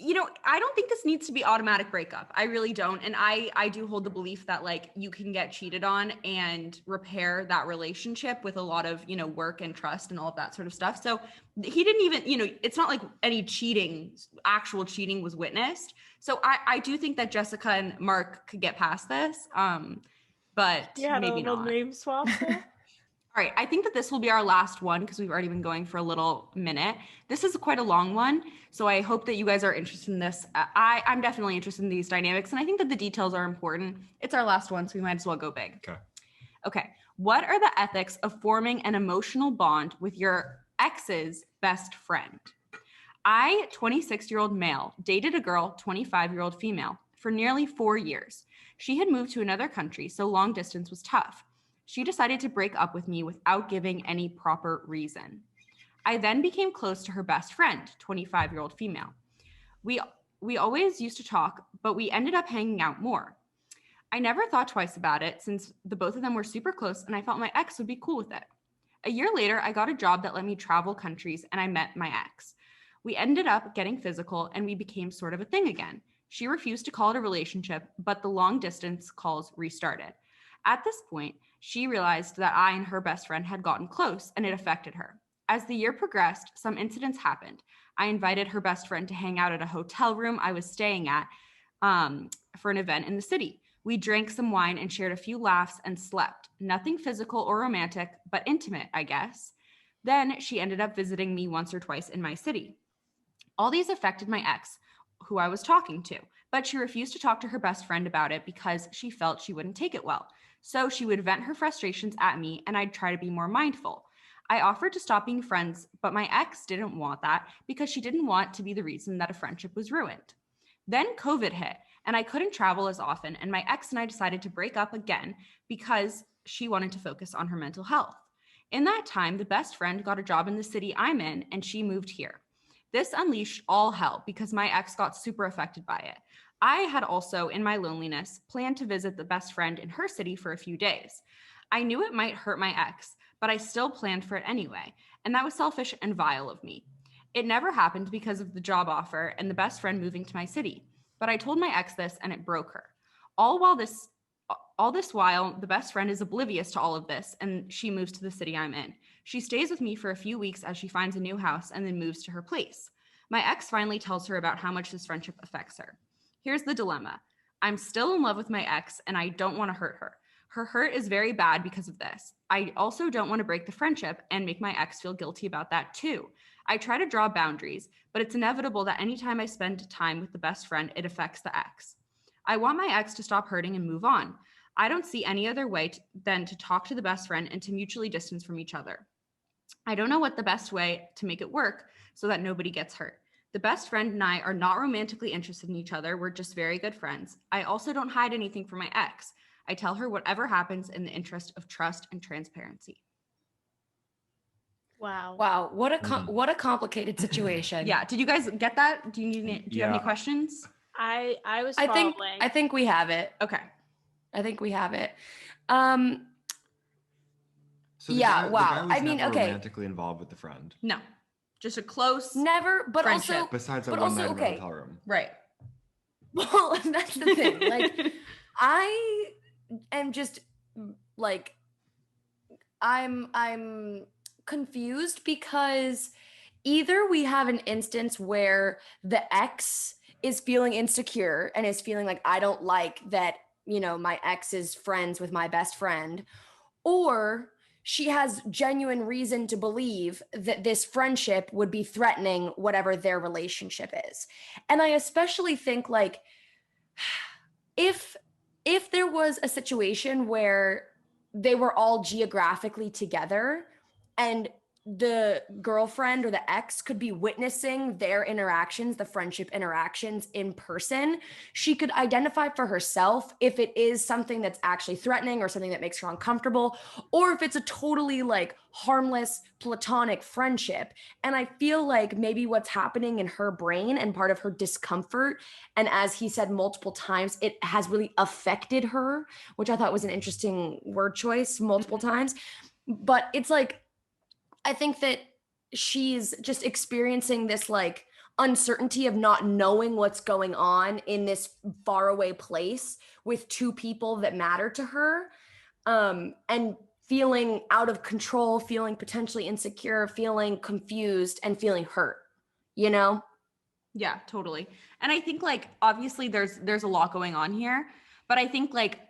you know, I don't think this needs to be automatic breakup. I really don't. And I do hold the belief that like you can get cheated on and repair that relationship with a lot of, you know, work and trust and all of that sort of stuff. So he didn't even, you know, it's not like any actual cheating was witnessed. So I do think that Jessica and Mark could get past this. But Yeah, maybe a little not. name swap there. All right, I think that this will be our last one because we've already been going for a little minute. This is quite a long one, so I hope that you guys are interested in this. I'm definitely interested in these dynamics, and I think that the details are important. It's our last one, so we might as well go big. Okay. What are the ethics of forming an emotional bond with your ex's best friend? I, 26-year-old male, dated a girl, 25-year-old female, for nearly 4 years. She had moved to another country, so long distance was tough. She decided to break up with me without giving any proper reason. I then became close to her best friend, 25-year-old female. We always used to talk, but we ended up hanging out more. I never thought twice about it since the both of them were super close and I felt my ex would be cool with it. A year later, I got a job that let me travel countries and I met my ex. We ended up getting physical and we became sort of a thing again. She refused to call it a relationship, but the long distance calls restarted. At this point, she realized that I and her best friend had gotten close and it affected her. As the year progressed, some incidents happened. I invited her best friend to hang out at a hotel room I was staying at for an event in the city. We drank some wine and shared a few laughs and slept. Nothing physical or romantic, but intimate, I guess. Then she ended up visiting me once or twice in my city. All these affected my ex, who I was talking to, but she refused to talk to her best friend about it because she felt she wouldn't take it well. So she would vent her frustrations at me and I'd try to be more mindful. I offered to stop being friends, but my ex didn't want that because she didn't want to be the reason that a friendship was ruined. Then COVID hit and I couldn't travel as often, and my ex and I decided to break up again because she wanted to focus on her mental health. In that time, the best friend got a job in the city I'm in and she moved here. This unleashed all hell because my ex got super affected by it. I had also, in my loneliness, planned to visit the best friend in her city for a few days. I knew it might hurt my ex, but I still planned for it anyway, and that was selfish and vile of me. It never happened because of the job offer and the best friend moving to my city, but I told my ex this and it broke her. All this while, the best friend is oblivious to all of this and she moves to the city I'm in. She stays with me for a few weeks as she finds a new house and then moves to her place. My ex finally tells her about how much this friendship affects her. Here's the dilemma. I'm still in love with my ex and I don't want to hurt her. Her hurt is very bad because of this. I also don't want to break the friendship and make my ex feel guilty about that too. I try to draw boundaries, but it's inevitable that anytime I spend time with the best friend, it affects the ex. I want my ex to stop hurting and move on. I don't see any other way than to talk to the best friend and to mutually distance from each other. I don't know what the best way to make it work so that nobody gets hurt. The best friend and I are not romantically interested in each other. We're just very good friends. I also don't hide anything from my ex. I tell her whatever happens in the interest of trust and transparency. Wow. Wow, what a complicated situation. Yeah, did you guys get that? Do you have any questions? I was I following. think we have it. Okay. I think we have it. So the Yeah, guy, wow. The guy was I mean, never okay. romantically involved with the friend. No, just a close. Never, but friendship. also Besides that but one also, night okay. in the hotel room. Right. Well, that's the thing. Like, I am just like I'm confused because either we have an instance where the ex is feeling insecure and is feeling like I don't like that, my ex is friends with my best friend, or she has genuine reason to believe that this friendship would be threatening whatever their relationship is. And I especially think like if if there was a situation where they were all geographically together and the girlfriend or the ex could be witnessing their interactions, the friendship interactions in person, she could identify for herself if it is something that's actually threatening or something that makes her uncomfortable, or if it's a totally like harmless platonic friendship. And I feel like maybe what's happening in her brain and part of her discomfort, and as he said multiple times, it has really affected her, which I thought was an interesting word choice multiple times. But it's like, I think that she's just experiencing this like uncertainty of not knowing what's going on in this faraway place with two people that matter to her, and feeling out of control, feeling potentially insecure, feeling confused, and feeling hurt, you know? Yeah, totally. And I think like obviously there's a lot going on here, but I think like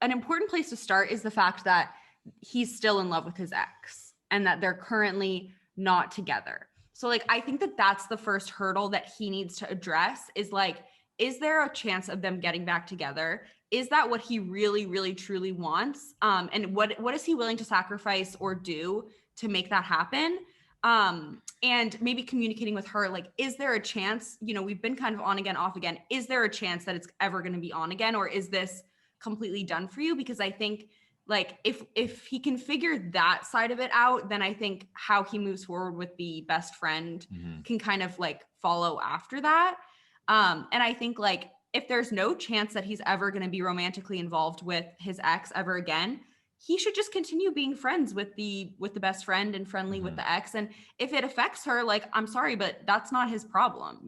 an important place to start is the fact that he's still in love with his ex and that they're currently not together. So like I think that that's the first hurdle that he needs to address is like, is there a chance of them getting back together? Is that what he really, really, truly wants? And what is he willing to sacrifice or do to make that happen? And maybe communicating with her, like, is there a chance, we've been kind of on again, off again. Is there a chance that it's ever going to be on again? Or is this completely done for you? Because I think like if he can figure that side of it out, then I think how he moves forward with the best friend can kind of like follow after that. And I think like if there's no chance that he's ever going to be romantically involved with his ex ever again, he should just continue being friends with the best friend and friendly with the ex. And if it affects her, like, I'm sorry, but that's not his problem,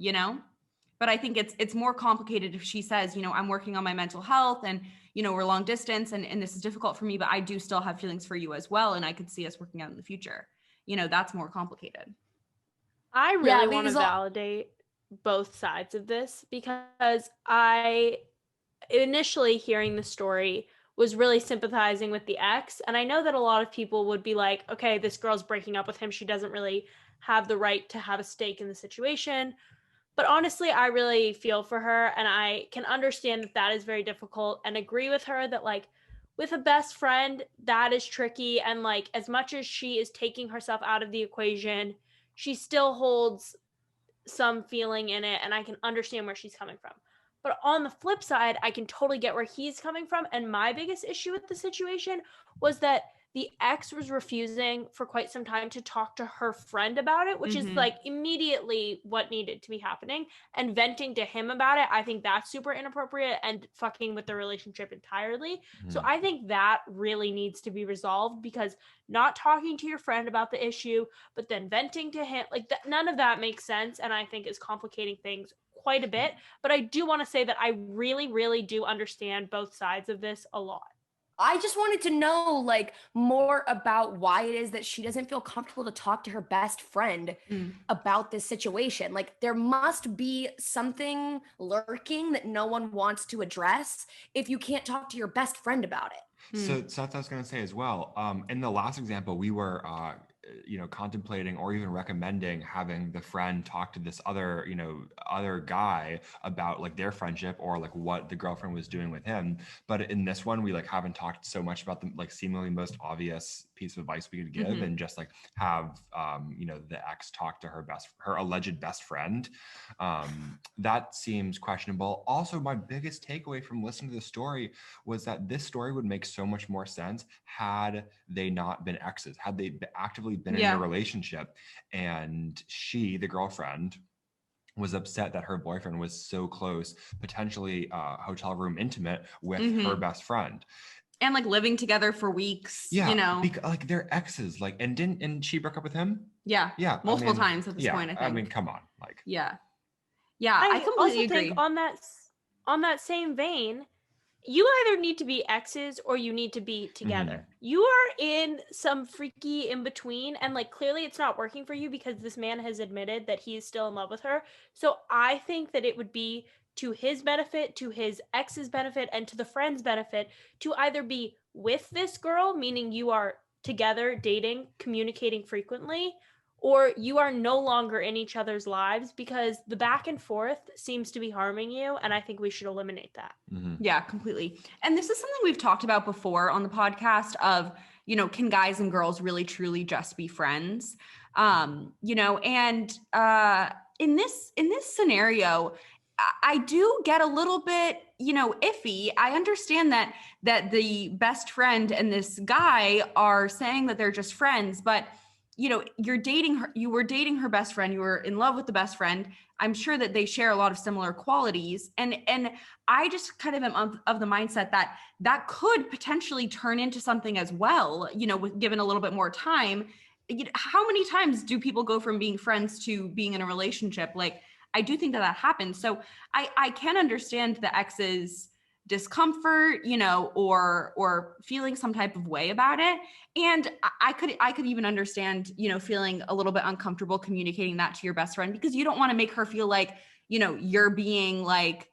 But I think it's more complicated if she says, I'm working on my mental health and, we're long distance and this is difficult for me, but I do still have feelings for you as well. And I could see us working out in the future. That's more complicated. I Yeah, really want to validate both sides of this because I initially hearing the story was really sympathizing with the ex. And I know that a lot of people would be like, okay, this girl's breaking up with him. She doesn't really have the right to have a stake in the situation. But honestly, I really feel for her and I can understand that that is very difficult and agree with her that like with a best friend, that is tricky. And like as much as she is taking herself out of the equation, she still holds some feeling in it and I can understand where she's coming from. But on the flip side, I can totally get where he's coming from. And my biggest issue with the situation was that the ex was refusing for quite some time to talk to her friend about it, which is like immediately what needed to be happening. And venting to him about it, I think that's super inappropriate and fucking with the relationship entirely. So I think that really needs to be resolved because not talking to your friend about the issue, but then venting to him, like none of that makes sense. And I think is complicating things quite a bit. But I do want to say that I really, really do understand both sides of this a lot. I just wanted to know like more about why it is that she doesn't feel comfortable to talk to her best friend about this situation. Like there must be something lurking that no one wants to address if you can't talk to your best friend about it. So that's what I was going to say as well. In the last example, we were, contemplating or even recommending having the friend talk to this other guy about like their friendship or like what the girlfriend was doing with him. But in this one, we like haven't talked so much about the like seemingly most obvious piece of advice we could give and just like have, the ex talk to her alleged best friend. That seems questionable. Also, my biggest takeaway from listening to the story was that this story would make so much more sense had they not been exes, had they actively been in a relationship. And she, the girlfriend, was upset that her boyfriend was so close, potentially hotel room intimate with her best friend. And like living together for weeks, like they're exes, like, and she broke up with him. Yeah. Multiple times at this point, I think. I mean, come on, Yeah, I completely also agree. think on that same vein, you either need to be exes or you need to be together. You are in some freaky in between, and like clearly it's not working for you because this man has admitted that he is still in love with her. So I think that it would be to his benefit, to his ex's benefit, and to the friend's benefit to either be with this girl, meaning you are together, dating, communicating frequently, or you are no longer in each other's lives, because the back and forth seems to be harming you, and I think we should eliminate that. Yeah, completely. And this is something we've talked about before on the podcast of, can guys and girls really truly just be friends? And in this scenario, I do get a little bit, iffy. I understand that the best friend and this guy are saying that they're just friends, but you're dating her, you were dating her best friend, you were in love with the best friend. I'm sure that they share a lot of similar qualities. And I just kind of am of the mindset that could potentially turn into something as well, with given a little bit more time. How many times do people go from being friends to being in a relationship? Like, I do think that happens. So I can understand the ex's discomfort, or feeling some type of way about it. And I could even understand, feeling a little bit uncomfortable communicating that to your best friend, because you don't want to make her feel like, you're being like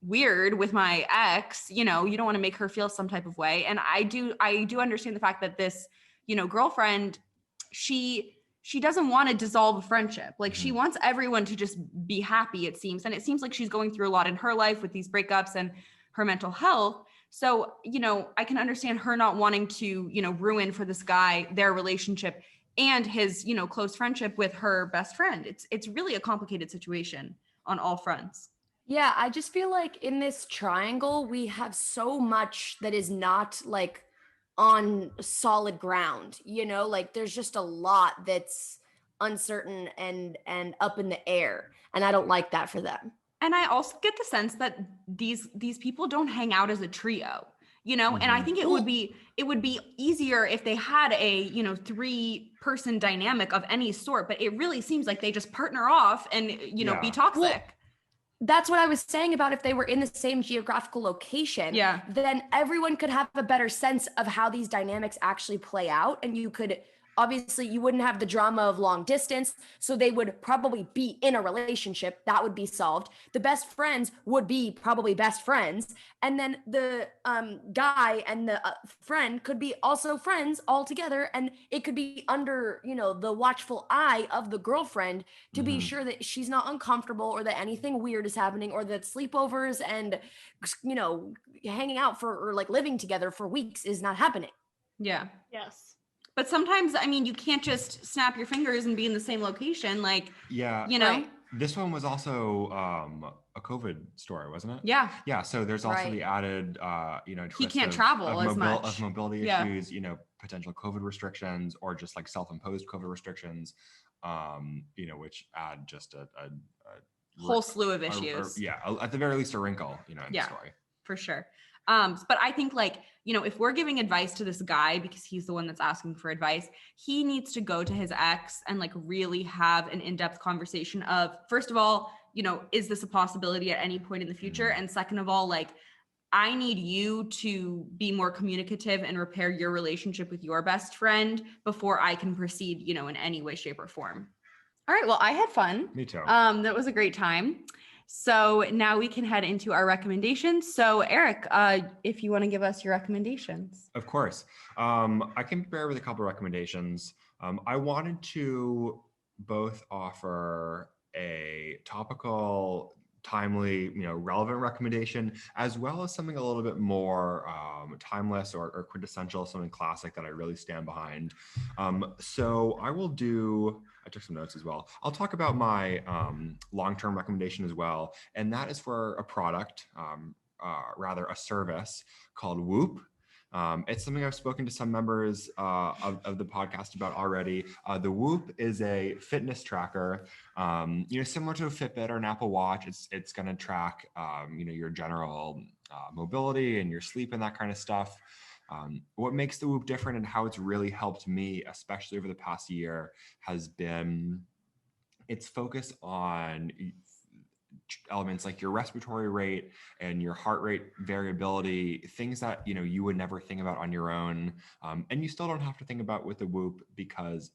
weird with my ex. You don't want to make her feel some type of way. And I do understand the fact that this, girlfriend, she doesn't want to dissolve a friendship. Like, she wants everyone to just be happy, it seems. And it seems like she's going through a lot in her life with these breakups and her mental health. So, I can understand her not wanting to, ruin for this guy their relationship and his, close friendship with her best friend. It's really a complicated situation on all fronts. Yeah, I just feel like in this triangle, we have so much that is not like on solid ground, like there's just a lot that's uncertain and up in the air, and I don't like that for them. And I also get the sense that these people don't hang out as a trio, and I think it would be easier if they had a, 3-person dynamic of any sort, but it really seems like they just partner off and, be toxic. Well, that's what I was saying about if they were in the same geographical location, Yeah. then everyone could have a better sense of how these dynamics actually play out. And you could, obviously, you wouldn't have the drama of long distance. So they would probably be in a relationship that would be solved. The best friends would be probably best friends. And then the guy and the friend could be also friends all together. And it could be under, the watchful eye of the girlfriend to be sure that she's not uncomfortable or that anything weird is happening or that sleepovers and, hanging out for or like living together for weeks is not happening. Yeah. Yes. But sometimes, I mean, you can't just snap your fingers and be in the same location. Like, Yeah. Right. This one was also a COVID story, wasn't it? Yeah. Yeah. So there's also Right. the added, He twist can't travel as much. of mobility Yeah. issues, potential COVID restrictions or just like self-imposed COVID restrictions, which add just a Whole slew of issues. at the very least a wrinkle, in the story. For sure. But I think like, if we're giving advice to this guy because he's the one that's asking for advice, he needs to go to his ex and like really have an in-depth conversation of, first of all, is this a possibility at any point in the future? And second of all, like, I need you to be more communicative and repair your relationship with your best friend before I can proceed, in any way, shape, or form. All right. Well, I had fun. Me too. That was a great time. So now we can head into our recommendations. So Eric, if you want to give us your recommendations. Of course. I can prepare with a couple of recommendations. I wanted to both offer a topical, timely, relevant recommendation, as well as something a little bit more timeless or quintessential, something classic that I really stand behind. So I took some notes as well. I'll talk about my long-term recommendation as well. And that is for a product, rather a service called Whoop. It's something I've spoken to some members of the podcast about already. The Whoop is a fitness tracker, similar to a Fitbit or an Apple Watch. It's going to track, your general mobility and your sleep and that kind of stuff. What makes the Whoop different and how it's really helped me, especially over the past year, has been its focus on elements like your respiratory rate and your heart rate variability, things that you would never think about on your own, and you still don't have to think about with the Whoop, because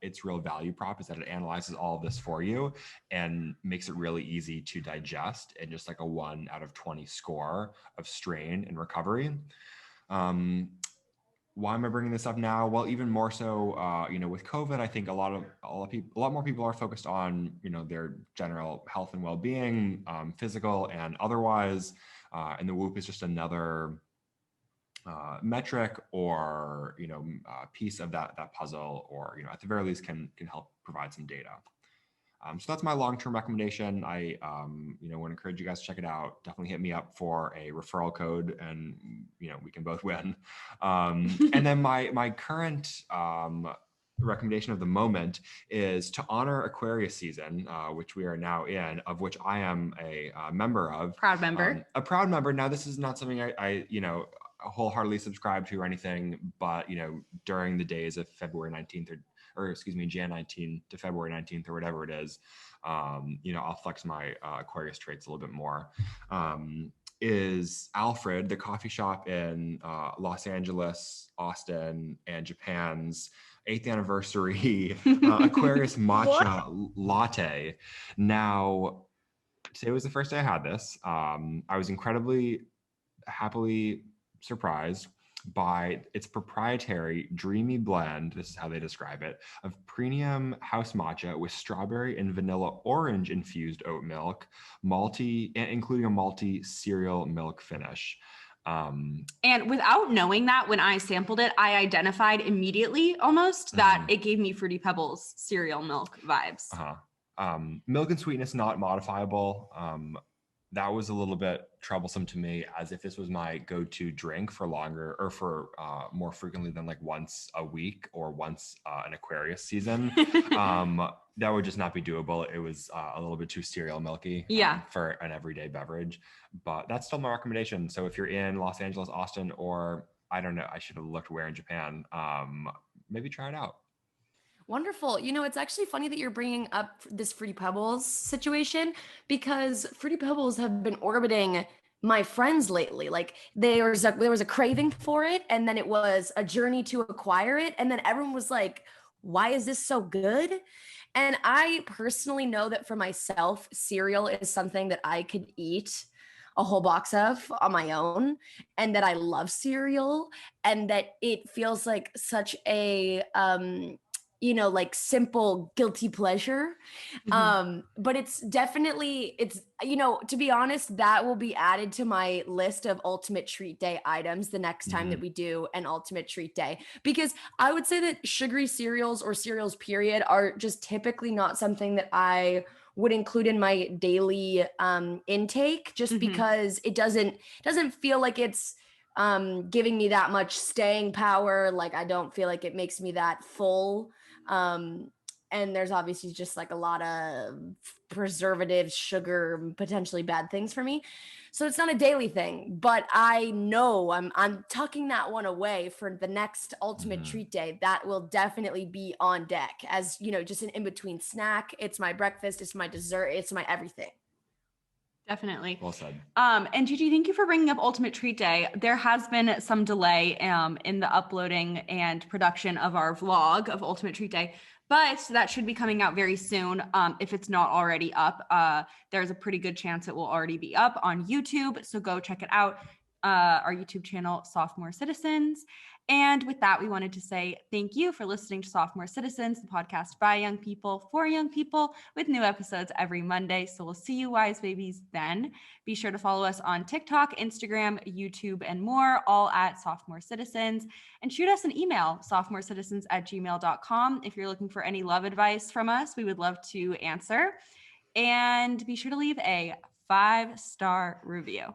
its real value prop is that it analyzes all of this for you and makes it really easy to digest, and just like a 1 out of 20 score of strain and recovery. Why am I bringing this up now? Well, even more so, with COVID, I think a lot more people are focused on, their general health and well-being, physical and otherwise. And the Whoop is just another metric or, piece of that puzzle, or, at the very least can help provide some data. So that's my long-term recommendation. I, want to encourage you guys to check it out. Definitely hit me up for a referral code, and we can both win. And then my current recommendation of the moment is to honor Aquarius season, which we are now in, of which I am a member of. Proud member. A proud member. Now, this is not something I wholeheartedly subscribe to or anything, but during the days of February 19th or Jan 19th to February 19th or whatever it is, I'll flex my Aquarius traits a little bit more. Is Alfred, the coffee shop in Los Angeles, Austin, and Japan's 8th anniversary Aquarius matcha latte. Now, today was the first day I had this. I was incredibly happily surprised by its proprietary dreamy blend, this is how they describe it, of premium house matcha with strawberry and vanilla orange infused oat milk, including a malty cereal milk finish. And without knowing that, when I sampled it, I identified immediately almost that it gave me Fruity Pebbles cereal milk vibes. Milk and sweetness not modifiable. That was a little bit troublesome to me, as if this was my go-to drink for longer or for more frequently than like once a week or once an Aquarius season. That would just not be doable. It was a little bit too cereal milky for an everyday beverage, but that's still my recommendation. So if you're in Los Angeles, Austin, or I don't know, I should have looked where in Japan, maybe try it out. Wonderful. It's actually funny that you're bringing up this Fruity Pebbles situation, because Fruity Pebbles have been orbiting my friends lately. Like there was a craving for it, and then it was a journey to acquire it, and then everyone was like, why is this so good? And I personally know that for myself, cereal is something that I could eat a whole box of on my own, and that I love cereal, and that it feels like such a like simple guilty pleasure. But it's definitely, to be honest, that will be added to my list of ultimate treat day items the next time that we do an ultimate treat day, because I would say that sugary cereals or cereals period are just typically not something that I would include in my daily intake, just because it doesn't feel like it's giving me that much staying power. Like I don't feel like it makes me that full. And there's obviously just like a lot of preservatives, sugar, potentially bad things for me. So it's not a daily thing, but I know I'm tucking that one away for the next ultimate treat day. That will definitely be on deck as, just an in-between snack. It's my breakfast, it's my dessert, it's my everything. Definitely. Well said. And Gigi, thank you for bringing up Ultimate Treat Day. There has been some delay in the uploading and production of our vlog of Ultimate Treat Day, but that should be coming out very soon. If it's not already up, there's a pretty good chance it will already be up on YouTube. So go check it out. Our YouTube channel, Sophomore Citizens. And with that, we wanted to say thank you for listening to Sophomore Citizens, the podcast by young people for young people, with new episodes every Monday. So we'll see you wise babies then. Be sure to follow us on TikTok, Instagram, YouTube, and more, all at Sophomore Citizens. And shoot us an email, sophomorecitizens@gmail.com. If you're looking for any love advice from us, we would love to answer. And be sure to leave a 5-star review.